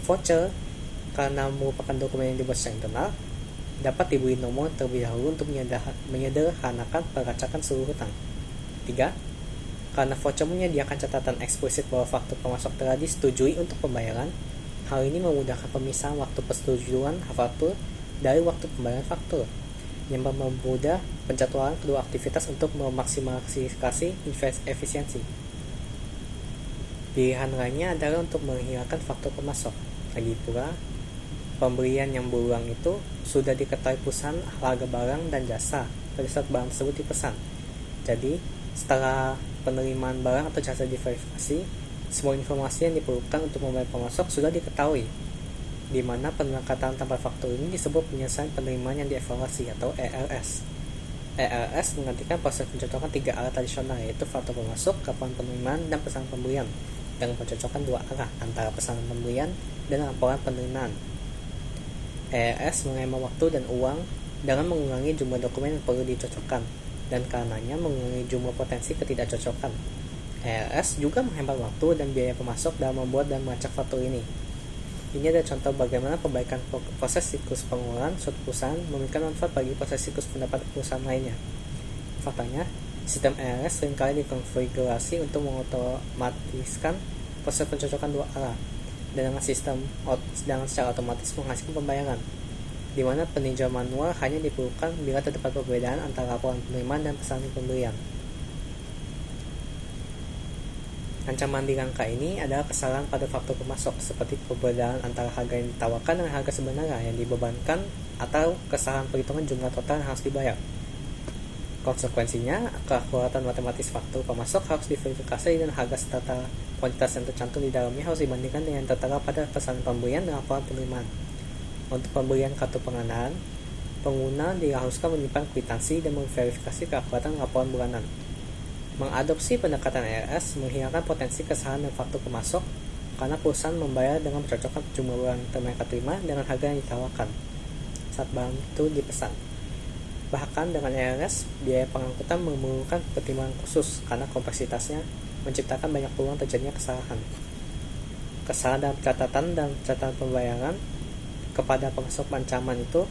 Voucher, karena merupakan dokumen yang dibuat secara internal, dapat diberi nomor terlebih dahulu untuk menyederhanakan pelacakan seluruh hutang. 3. Karena voucher menyediakan catatan eksplisit bahwa faktur pemasok telah disetujui untuk pembayaran, hal ini memudahkan pemisahan waktu persetujuan faktur dari waktu pembayaran faktur, yang mempermudah penjadwalan kedua aktivitas untuk memaksimalisasi efisiensi. Pilihan lainnya adalah untuk menghilangkan faktur pemasok. Lagi pula, pembelian yang berulang itu sudah diketahui perusahaan harga barang dan jasa pada saat barang tersebut dipesan. Jadi, setelah penerimaan barang atau jasa diverifikasi, semua informasi yang diperlukan untuk membayar pemasok sudah diketahui, di mana peningkatan tanpa faktur ini disebut penyelesaian penerimaan yang dievaluasi atau ERS. ERS menggantikan proses pencocokan 3 arah tradisional, yaitu faktur pemasok, laporan penerimaan, dan pesanan pembelian, dengan pencocokan 2 arah antara pesanan pembelian dan laporan penerimaan. ERS menghemat waktu dan uang dengan mengurangi jumlah dokumen yang perlu dicocokkan, dan karenanya mengurangi jumlah potensi ketidakcocokan. ERS juga menghemat waktu dan biaya pemasok dalam membuat dan melacak faktur ini. Ini adalah contoh bagaimana perbaikan proses siklus pengeluaran suatu perusahaan memberikan manfaat bagi proses siklus pendapatan perusahaan lainnya. Faktanya, sistem ERS seringkali dikonfigurasi untuk mengotomatiskan proses pencocokan 2 arah, dan dengan secara otomatis menghasilkan pembayaran, di mana peninjauan manual hanya diperlukan bila terdapat perbedaan antara laporan penerimaan dan pesanan pembelian. Ancaman di rangka ini adalah kesalahan pada faktor pemasok, seperti perbedaan antara harga yang ditawarkan dan harga sebenarnya yang dibebankan, atau kesalahan perhitungan jumlah total yang harus dibayar. Konsekuensinya, keakuratan matematis faktur pemasok harus diverifikasi dan harga serta kuantitas yang tercantum di dalamnya harus dibandingkan dengan yang tertera pada pesanan pembelian dan laporan penerimaan. Untuk pembelian kartu pengenaan, pengguna diharuskan menyimpan kwitansi dan memverifikasi keakuratan laporan bulanan. Mengadopsi pendekatan ERS menghilangkan potensi kesalahan dan faktur pemasok karena perusahaan membayar dengan mencocokkan jumlah barang yang mereka terima dengan harga yang ditawarkan saat barang itu dipesan. Bahkan dengan ERS, biaya pengangkutan memerlukan pertimbangan khusus karena kompleksitasnya menciptakan banyak peluang terjadinya kesalahan. Kesalahan dalam catatan pembayaran kepada pemasok ancaman itu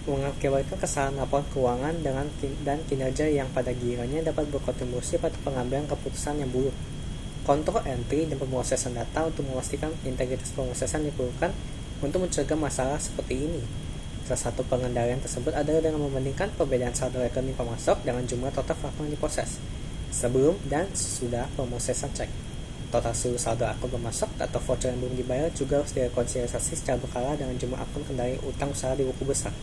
mengakibatkan kesalahan laporan keuangan dan kinerja yang pada gilirannya dapat berkontribusi pada pengambilan keputusan yang buruk. Kontrol entry dan pemrosesan data untuk memastikan integritas pemrosesan diperlukan untuk mencegah masalah seperti ini. Salah satu pengendalian tersebut adalah dengan membandingkan perbedaan saldo rekening pemasok dengan jumlah total faktur yang diproses sebelum dan sesudah pemrosesan cek. Total seluruh saldo akun pemasok atau voucher yang belum dibayar juga harus direkonsiliasi secara berkala dengan jumlah akun kendali utang usaha di buku besar.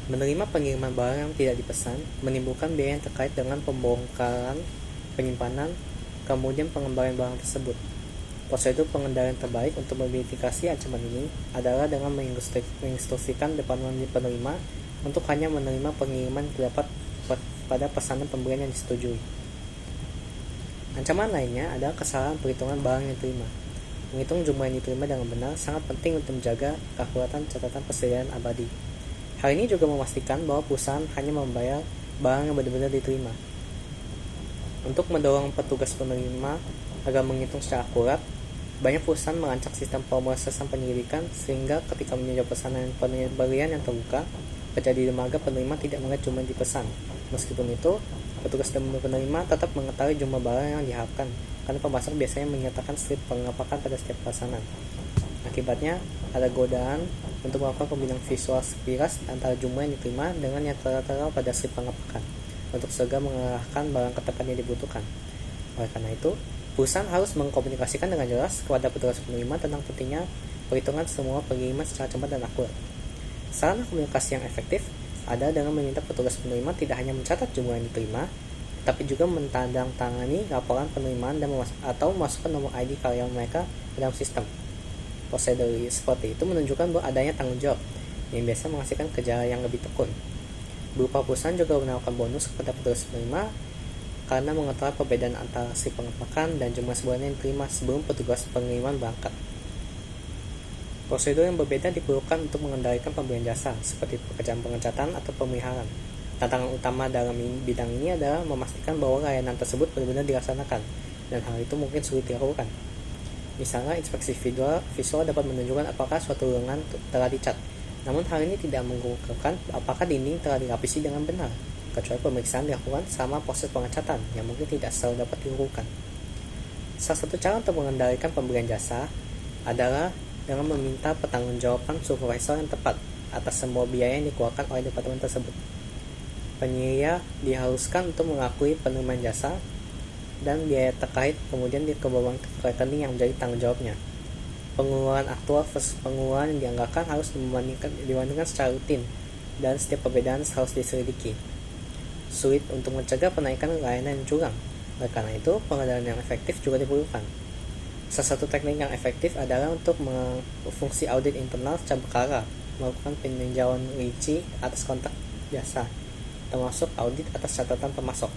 Menerima pengiriman barang yang tidak dipesan menimbulkan biaya yang terkait dengan pembongkaran, penyimpanan, kemudian pengembalian barang tersebut. Prosedur pengendalian terbaik untuk memitigasi ancaman ini adalah dengan menginstruksikan departemen penerima untuk hanya menerima pengiriman yang terdapat pada pesanan pembelian yang disetujui. Ancaman lainnya adalah kesalahan perhitungan barang yang diterima. Menghitung jumlah yang diterima dengan benar sangat penting untuk menjaga keakuratan catatan persediaan abadi. Hal ini juga memastikan bahwa perusahaan hanya membayar barang yang benar-benar diterima. Untuk mendorong petugas penerima agar menghitung secara akurat, banyak perusahaan merancang sistem pemrosesan penyelidikan sehingga ketika meninjau pesanan pembelian yang terbuka, terjadi dermaga penerima tidak melihat jumlah yang dipesan. Meskipun itu, petugas penerima tetap mengetahui jumlah barang yang diharapkan, karena pemasok biasanya menyertakan slip pengapakan pada setiap pesanan. Akibatnya, ada godaan untuk melakukan pembinaan visual sekilas antara jumlah yang diterima dengan yang tertera pada slip pengapakan untuk segera mengarahkan barang ke tempat yang dibutuhkan. Oleh karena itu, perusahaan harus mengkomunikasikan dengan jelas kepada petugas penerima tentang pentingnya perhitungan semua pengiriman secara cepat dan akurat. Sarana komunikasi yang efektif ada dengan meminta petugas penerima tidak hanya mencatat jumlah yang diterima, tapi juga menandatangani laporan penerimaan dan atau memasukkan nomor ID karyawan mereka ke dalam sistem. Prosedur seperti itu menunjukkan bahwa adanya tanggung jawab yang biasa menghasilkan kerja yang lebih tekun. Berupa perusahaan juga menawarkan bonus kepada petugas penerima karena mengetahui perbedaan antara si pengapakan dan jumlah sebenarnya yang diterima sebelum petugas pengiriman berangkat. Prosedur yang berbeda diperlukan untuk mengendalikan pemberian jasa, seperti pekerjaan pengecatan atau pemeliharaan. Tantangan utama dalam bidang ini adalah memastikan bahwa layanan tersebut benar-benar dilaksanakan, dan hal itu mungkin sulit dilakukan. Misalnya, inspeksi visual dapat menunjukkan apakah suatu ruangan telah dicat, namun hal ini tidak mengukurkan apakah dinding telah dilapisi dengan benar. kecuali pemeriksaan dilakukan selama proses pengecatan yang mungkin tidak selalu dapat dilakukan. Salah satu cara untuk mengendalikan pemberian jasa adalah dengan meminta pertanggungjawaban supervisor yang tepat atas semua biaya yang dikeluarkan oleh departemen tersebut. Penyedia diharuskan untuk mengakui penerimaan jasa dan biaya terkait, kemudian dikebawakan ke rekening yang menjadi tanggung jawabnya. Pengeluaran aktual versus pengeluaran yang dianggarkan harus dibandingkan secara rutin, dan setiap perbedaan harus diselidiki. Sulit untuk mencegah penaikan layanan yang curang. Oleh karena itu, pengendalian yang efektif juga diperlukan. Salah satu teknik yang efektif adalah untuk fungsi audit internal secara berkala, melakukan peninjauan rinci atas kontrak jasa, termasuk audit atas catatan pemasok.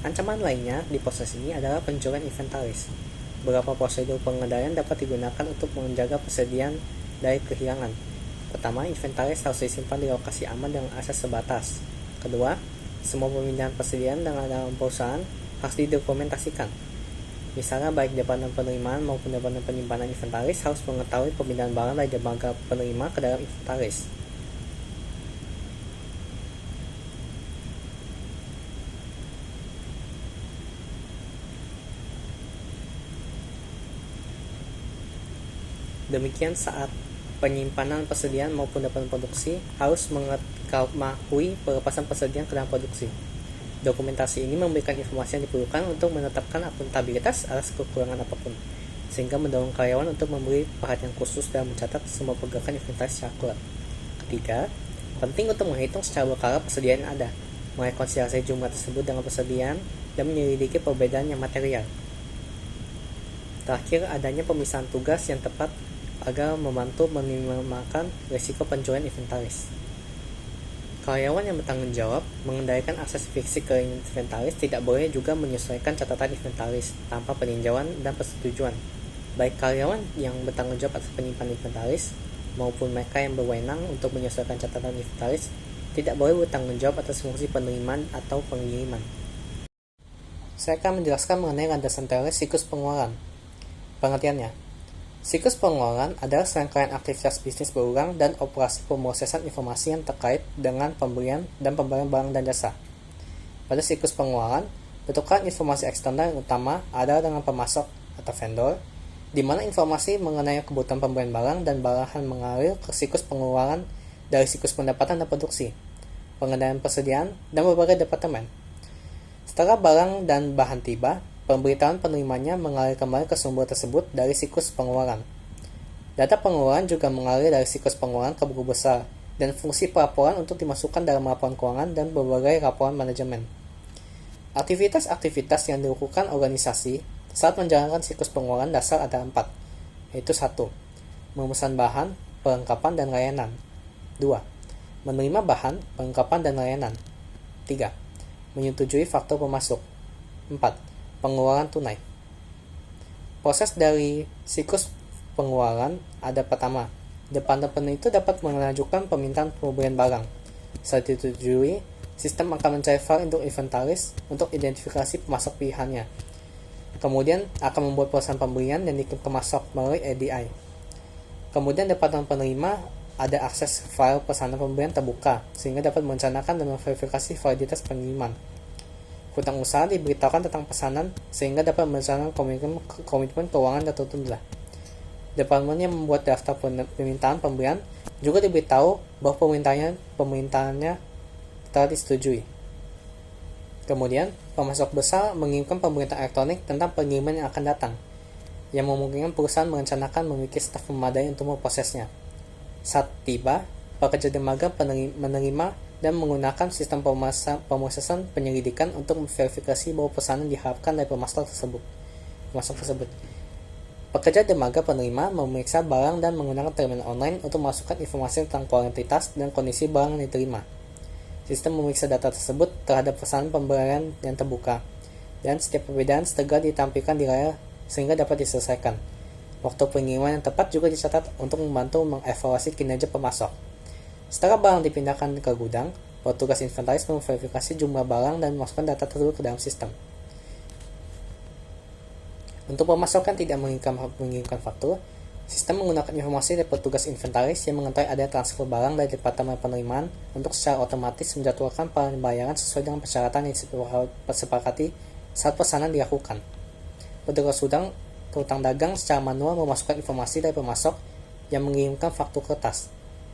Ancaman lainnya di proses ini adalah pencurian inventaris. Beberapa prosedur pengendalian dapat digunakan untuk menjaga persediaan dari kehilangan. Pertama, inventaris harus disimpan di lokasi aman dengan akses terbatas. Kedua, semua pemindahan persediaan dalam perusahaan harus didokumentasikan. Misalnya, baik departemen penerimaan maupun departemen penyimpanan inventaris harus mengetahui pemindahan barang dari lembaga penerima ke dalam inventaris. Demikian saat penyimpanan persediaan maupun departemen produksi harus mengetahui pelepasan persediaan ke dalam produksi. Dokumentasi ini memberikan informasi yang diperlukan untuk menetapkan akuntabilitas atas kekurangan apapun, sehingga mendorong karyawan untuk memberi perhatian khusus dalam mencatat semua pergerakan inventaris secara akurat. Ketiga, penting untuk menghitung secara berkala persediaan yang ada, merekonsiliasi jumlah tersebut dengan persediaan, dan menyelidiki perbedaan yang material. Terakhir, adanya pemisahan tugas yang tepat agar membantu meminimalkan risiko pencurian inventaris. Karyawan yang bertanggung jawab mengendalikan akses fisik ke inventaris tidak boleh juga menyesuaikan catatan inventaris tanpa peninjauan dan persetujuan. Baik karyawan yang bertanggung jawab atas penyimpanan inventaris maupun mereka yang berwenang untuk menyesuaikan catatan inventaris tidak boleh bertanggung jawab atas fungsi penerimaan atau pengiriman. Saya akan menjelaskan mengenai landasan teori siklus pengeluaran. Pengertiannya, siklus pengeluaran adalah serangkaian aktivitas bisnis berulang dan operasi pemrosesan informasi yang terkait dengan pemberian dan pemberian barang dan jasa. Pada siklus pengeluaran, pertukaran informasi eksternal yang utama adalah dengan pemasok atau vendor, di mana informasi mengenai kebutuhan pemberian barang dan bahan mengalir ke siklus pengeluaran dari siklus pendapatan dan produksi, pengendalian persediaan, dan berbagai departemen. Setelah barang dan bahan tiba, pemberitahuan penerimanya mengalir kembali ke sumber tersebut dari siklus pengeluaran. Data pengeluaran juga mengalir dari siklus pengeluaran ke buku besar dan fungsi pelaporan untuk dimasukkan dalam laporan keuangan dan berbagai laporan manajemen. Aktivitas-aktivitas yang dilakukan organisasi saat menjalankan siklus pengeluaran dasar ada 4, yaitu 1. Memesan bahan, perlengkapan, dan layanan. 2. Menerima bahan, perlengkapan, dan layanan. 3. Menyetujui faktur pemasok. 4. Pengeluaran tunai. Proses dari siklus pengeluaran ada pertama, departemen itu dapat mengajukan permintaan pemberian barang. Setelah disetujui, sistem akan mencari file untuk inventaris untuk identifikasi pemasok pilihannya. Kemudian akan membuat pesan pemberian yang dikirim ke pemasok melalui EDI. Kemudian departemen penerima ada akses file pesanan pemberian terbuka sehingga dapat merencanakan dan memverifikasi validitas pengiriman. Hutang usaha diberitahukan tentang pesanan sehingga dapat merencanakan komitmen keuangan yang tertunda. Departemen yang membuat daftar permintaan pemberian juga diberitahu bahwa permintaannya telah disetujui. Kemudian, pemasok besar mengirimkan pemberitahuan elektronik tentang pengiriman yang akan datang, yang memungkinkan perusahaan merencanakan memiliki staf memadai untuk memprosesnya. Saat tiba, pekerja dermaga menerima dan menggunakan sistem pemrosesan penyelidikan untuk memverifikasi bahwa pesanan diharapkan dari pemasok tersebut. Pekerja dermaga penerima memeriksa barang dan menggunakan terminal online untuk memasukkan informasi tentang kuantitas dan kondisi barang yang diterima. Sistem memeriksa data tersebut terhadap pesanan pemberian yang terbuka, dan setiap perbedaan segera ditampilkan di layar sehingga dapat diselesaikan. Waktu pengiriman yang tepat juga dicatat untuk membantu mengevaluasi kinerja pemasok. Setelah barang dipindahkan ke gudang, petugas inventaris memverifikasi jumlah barang dan memasukkan data tersebut ke dalam sistem. Untuk pemasok yang tidak mengirimkan faktur, Sistem menggunakan informasi dari petugas inventaris yang mengetahui adanya transfer barang dari departemen penerimaan untuk secara otomatis menjadwalkan pembayaran sesuai dengan persyaratan yang disepakati saat pesanan dilakukan. Petugas hutang dagang secara manual memasukkan informasi dari pemasok yang mengirimkan faktur kertas.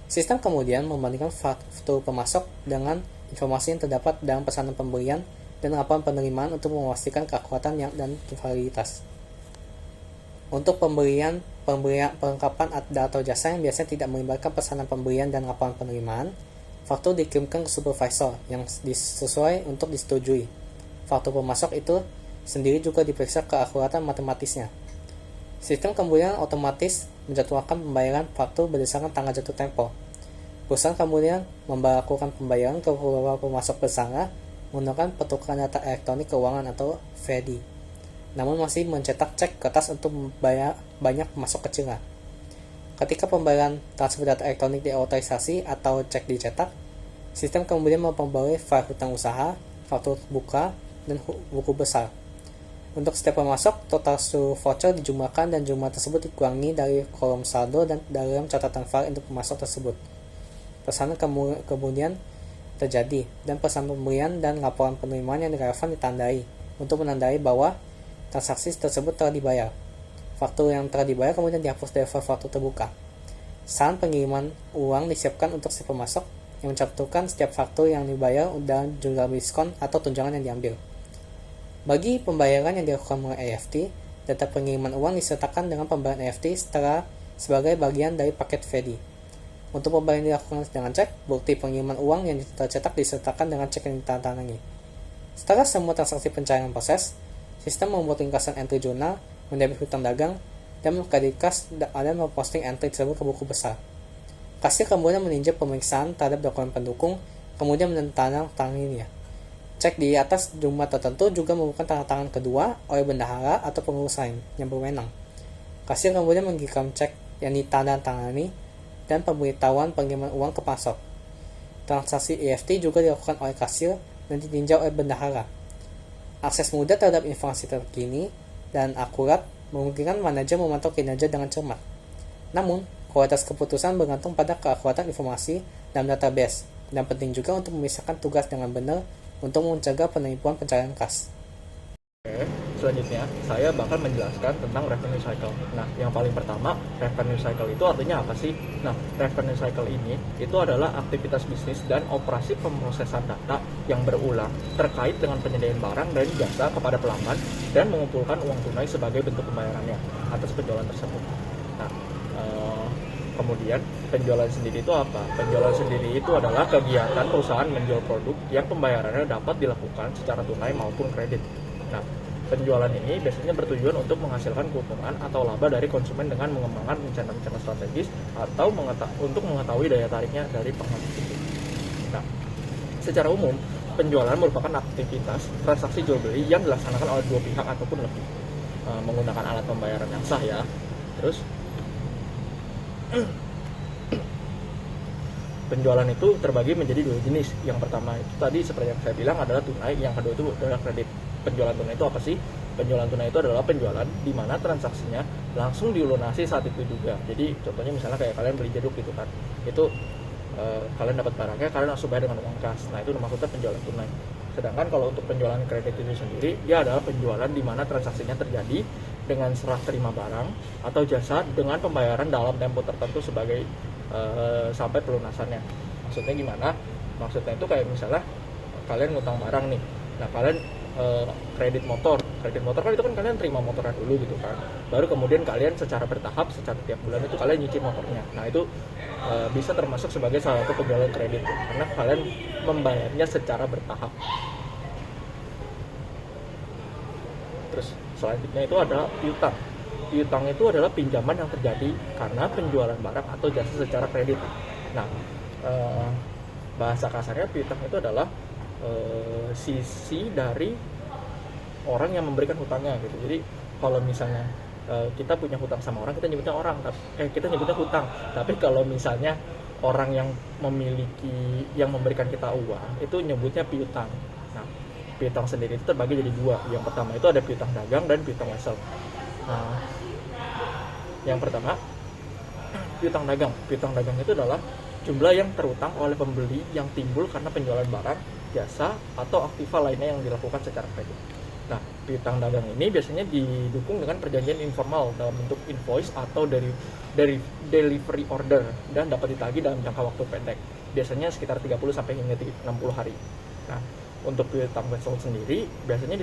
Sistem kemudian membandingkan faktur pemasok dengan informasi yang terdapat dalam pesanan pembelian dan laporan penerimaan untuk memastikan keakuratan dan validitas. Untuk perlengkapan atau jasa yang biasanya tidak melibatkan pesanan pembelian dan laporan penerimaan, faktur dikirimkan ke supervisor yang sesuai untuk disetujui. Faktur pemasok itu sendiri juga diperiksa keakuratan matematisnya. Sistem kemudian otomatis menjadwalkan pembayaran faktur berdasarkan tanggal jatuh tempo. Perusahaan kemudian melakukan pembayaran ke beberapa pemasok bersalah menggunakan pertukaran data elektronik keuangan atau FEDI, namun masih mencetak cek kertas untuk membayar banyak pemasok kecil. Ketika pembayaran transfer data elektronik diautorisasi atau cek dicetak, sistem kemudian memperbarui file hutang usaha, faktur buka, dan buku besar. Untuk setiap pemasok, total seluruh voucher dijumlahkan dan jumlah tersebut dikurangi dari kolom saldo dan dalam catatan file untuk pemasok tersebut. Pesanan kemudian terjadi, dan pesan pembelian dan laporan penerimaan yang relevan ditandai untuk menandai bahwa transaksi tersebut telah dibayar. Faktur yang telah dibayar kemudian dihapus dari file faktur terbuka. Saran pengiriman uang disiapkan untuk setiap pemasok yang mencantumkan setiap faktur yang dibayar dan jumlah diskon atau tunjangan yang diambil. Bagi pembayaran yang dilakukan melalui EFT, data pengiriman uang disertakan dengan pembayaran EFT sebagai bagian dari paket FEDI. Untuk pembayaran dilakukan dengan cek, bukti pengiriman uang yang tercetak disertakan dengan cek yang ditandatangani. Setelah semua transaksi pencairan proses, sistem membuat ringkasan entry jurnal, mendebit hutang dagang, dan mengkreditkan dan memposting entry tersebut ke buku besar. Kasir kemudian meninjau pemeriksaan terhadap dokumen pendukung, kemudian menandatanganinya. Cek di atas jumlah tertentu juga memerlukan tanda tangan kedua oleh bendahara atau pengurus lain yang berwenang. Kasir kemudian mengirimkan cek yang ditandatangani dan pemberitahuan pengiriman uang ke pemasok. Transaksi EFT juga dilakukan oleh kasir dan ditinjau oleh bendahara. Akses mudah terhadap informasi terkini dan akurat memungkinkan manajer memantau kinerja dengan cermat. Namun, kualitas keputusan bergantung pada keakuratan informasi dalam database, dan penting juga untuk memisahkan tugas dengan benar untuk mencegah penipuan pencairan kas. Oke, selanjutnya saya bakal menjelaskan tentang revenue cycle. Nah, yang paling pertama, revenue cycle itu artinya apa sih? Nah, revenue cycle ini itu adalah aktivitas bisnis dan operasi pemrosesan data yang berulang terkait dengan penyediaan barang dan jasa kepada pelanggan dan mengumpulkan uang tunai sebagai bentuk pembayarannya atas penjualan tersebut. Nah, kemudian penjualan sendiri itu apa? Penjualan sendiri itu adalah kegiatan perusahaan menjual produk yang pembayarannya dapat dilakukan secara tunai maupun kredit. Nah, penjualan ini biasanya bertujuan untuk menghasilkan keuntungan atau laba dari konsumen dengan mengembangkan rencana-rencana strategis atau untuk mengetahui daya tariknya dari penghasilan itu. Nah, secara umum, penjualan merupakan aktivitas transaksi jual beli yang dilaksanakan oleh dua pihak ataupun lebih menggunakan alat pembayaran yang sah ya. Terus penjualan itu terbagi menjadi dua jenis. Yang pertama itu tadi seperti yang saya bilang adalah tunai, yang kedua itu adalah kredit. Penjualan tunai itu apa sih? Penjualan tunai itu adalah penjualan di mana transaksinya langsung dilunasi saat itu juga. Jadi contohnya misalnya kayak kalian beli jeruk gitu kan, itu kalian dapat barangnya, kalian langsung bayar dengan uang kas. Nah, itu maksudnya penjualan tunai. Sedangkan kalau untuk penjualan kredit itu sendiri, dia adalah penjualan di mana transaksinya terjadi dengan serah terima barang atau jasa dengan pembayaran dalam tempo tertentu sebagai sampai pelunasannya. Maksudnya gimana? Maksudnya itu kayak misalnya kalian ngutang barang nih. Nah, kalian kredit motor kan itu kan kalian terima motornya dulu gitu kan, baru kemudian kalian secara bertahap secara tiap bulan itu kalian nyicil motornya. Nah, itu bisa termasuk sebagai salah satu penjualan kredit karena kalian membayarnya secara bertahap. Terus selanjutnya itu adalah piutang. Piutang itu adalah pinjaman yang terjadi karena penjualan barang atau jasa secara kredit. Nah, bahasa kasarnya piutang itu adalah sisi dari orang yang memberikan hutangnya gitu. Jadi kalau misalnya kita punya hutang sama orang, kita nyebutnya hutang. Tapi kalau misalnya orang yang memberikan kita uang, itu nyebutnya piutang. Nah, piutang sendiri itu terbagi jadi dua. Yang pertama itu ada piutang dagang dan piutang wesel. Nah, yang pertama piutang dagang. Piutang dagang itu adalah jumlah yang terutang oleh pembeli yang timbul karena penjualan barang, jasa, atau aktiva lainnya yang dilakukan secara kredit. Nah, piutang dagang ini biasanya didukung dengan perjanjian informal dalam bentuk invoice atau dari delivery order dan dapat ditagih dalam jangka waktu pendek, biasanya sekitar 30 sampai hingga 60 hari. Nah, untuk piutang wesel sendiri biasanya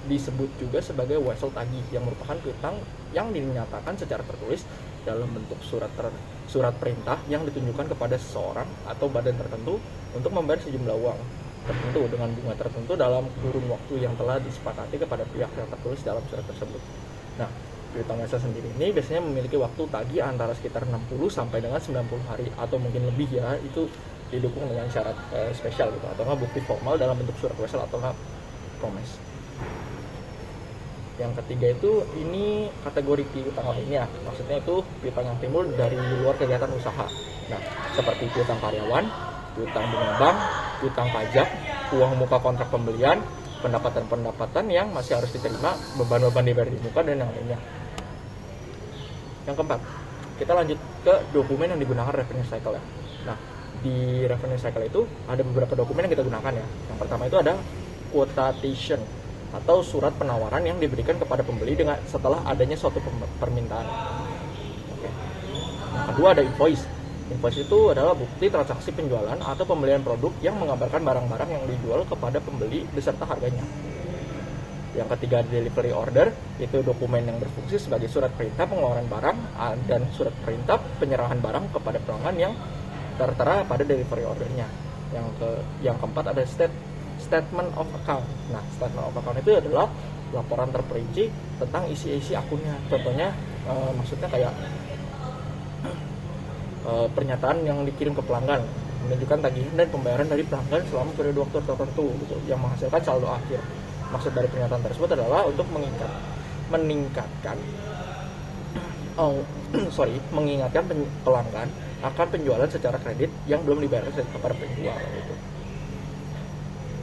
disebut juga sebagai wesel tagih, yang merupakan piutang yang dinyatakan secara tertulis dalam bentuk surat perintah yang ditunjukkan kepada seseorang atau badan tertentu untuk membayar sejumlah uang tertentu dengan bunga tertentu dalam kurun waktu yang telah disepakati kepada pihak yang tertulis dalam surat tersebut. Nah, piutang wesel sendiri ini biasanya memiliki waktu tagih antara sekitar 60 sampai dengan 90 hari atau mungkin lebih ya, itu didukung dengan syarat spesial gitu, atau nggak bukti formal dalam bentuk surat wesel atau nggak promise. Yang ketiga itu ini kategori piutang lainnya, maksudnya itu piutang yang timbul dari luar kegiatan usaha. Nah, seperti piutang karyawan, piutang bunga bank, piutang pajak, uang muka kontrak pembelian, pendapatan-pendapatan yang masih harus diterima, beban-beban dibayar di muka, dan yang lainnya. Yang keempat, kita lanjut ke dokumen yang digunakan revenue cycle ya. Nah, di revenue cycle itu ada beberapa dokumen yang kita gunakan ya. Yang pertama itu ada quotation atau surat penawaran yang diberikan kepada pembeli dengan setelah adanya suatu permintaan. Oke. Yang kedua ada invoice. Invoice itu adalah bukti transaksi penjualan atau pembelian produk yang menggambarkan barang-barang yang dijual kepada pembeli beserta harganya. Yang ketiga, delivery order, itu dokumen yang berfungsi sebagai surat perintah pengeluaran barang dan surat perintah penyerahan barang kepada pelanggan yang tertera pada delivery ordernya. Yang keempat ada statement of account. Nah, statement of account itu adalah laporan terperinci tentang isi-isi akunnya. Contohnya, maksudnya kayak pernyataan yang dikirim ke pelanggan menunjukkan tagihan dan pembayaran dari pelanggan selama periode waktu tertentu gitu, yang menghasilkan saldo akhir. Maksud dari pernyataan tersebut adalah untuk mengingatkan pelanggan akan penjualan secara kredit yang belum dibayarkan kepada penjual gitu.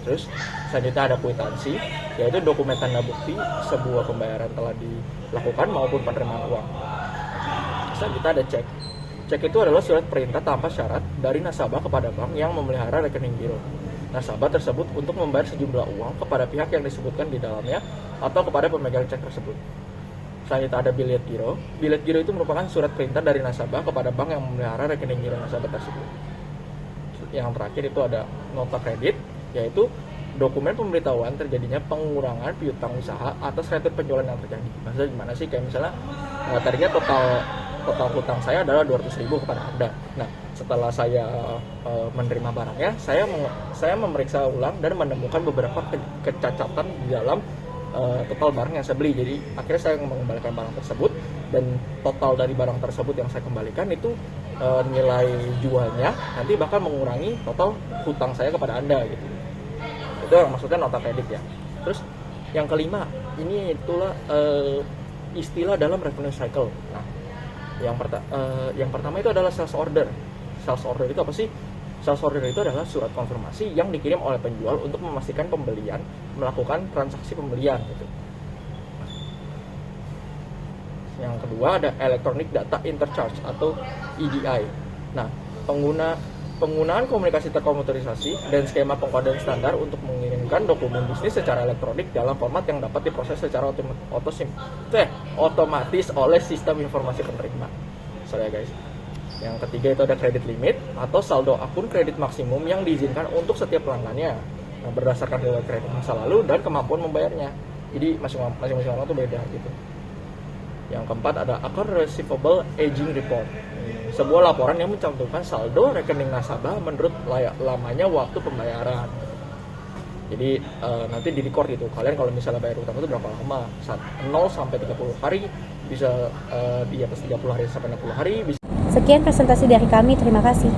Terus selanjutnya ada kwitansi, yaitu dokumen tanda bukti sebuah pembayaran telah dilakukan maupun penerimaan uang. Selanjutnya ada cek. Cek itu adalah surat perintah tanpa syarat dari nasabah kepada bank yang memelihara rekening giro. Nasabah tersebut untuk membayar sejumlah uang kepada pihak yang disebutkan di dalamnya atau kepada pemegang cek tersebut. Selanjutnya ada bilet giro. Bilet giro itu merupakan surat perintah dari nasabah kepada bank yang memelihara rekening giro nasabah tersebut. Yang terakhir itu ada nota kredit, yaitu dokumen pemberitahuan terjadinya pengurangan piutang usaha atas rentet penjualan yang terjadi. Maksudnya gimana sih? Kayak misalnya tadinya total hutang saya adalah 200.000 kepada Anda. Nah, setelah saya menerima barangnya, saya memeriksa ulang dan menemukan beberapa kecacatan di dalam total barang yang saya beli. Jadi akhirnya saya mengembalikan barang tersebut, dan total dari barang tersebut yang saya kembalikan itu nilai jualnya nanti bakal mengurangi total hutang saya kepada Anda gitu. Itu maksudnya nota kredit ya. Terus yang kelima, ini itulah istilah dalam revenue cycle. Nah, yang pertama itu adalah sales order. Sales order itu apa sih? Sales order itu adalah surat konfirmasi yang dikirim oleh penjual untuk memastikan pembelian melakukan transaksi pembelian gitu. Yang kedua ada electronic data interchange atau EDI. Nah, penggunaan komunikasi terkomputerisasi dan skema pengkodean standar untuk mengirimkan dokumen bisnis secara elektronik dalam format yang dapat diproses secara otomatis oleh sistem informasi penerima. Sorry ya guys. Yang ketiga itu ada credit limit atau saldo akun kredit maksimum yang diizinkan untuk setiap pelanggannya. Nah, berdasarkan riwayat kredit masa lalu dan kemampuan membayarnya. Jadi masing-masing orang itu beda gitu. Yang keempat ada account receivable aging report. Sebuah laporan yang mencantumkan saldo rekening nasabah menurut lamanya waktu pembayaran. Jadi nanti di record gitu. Kalian kalau misalnya bayar utang itu berapa lama? 0 sampai 30 hari, bisa di atas 30 hari sampai 60 hari. Sekian presentasi dari kami, terima kasih.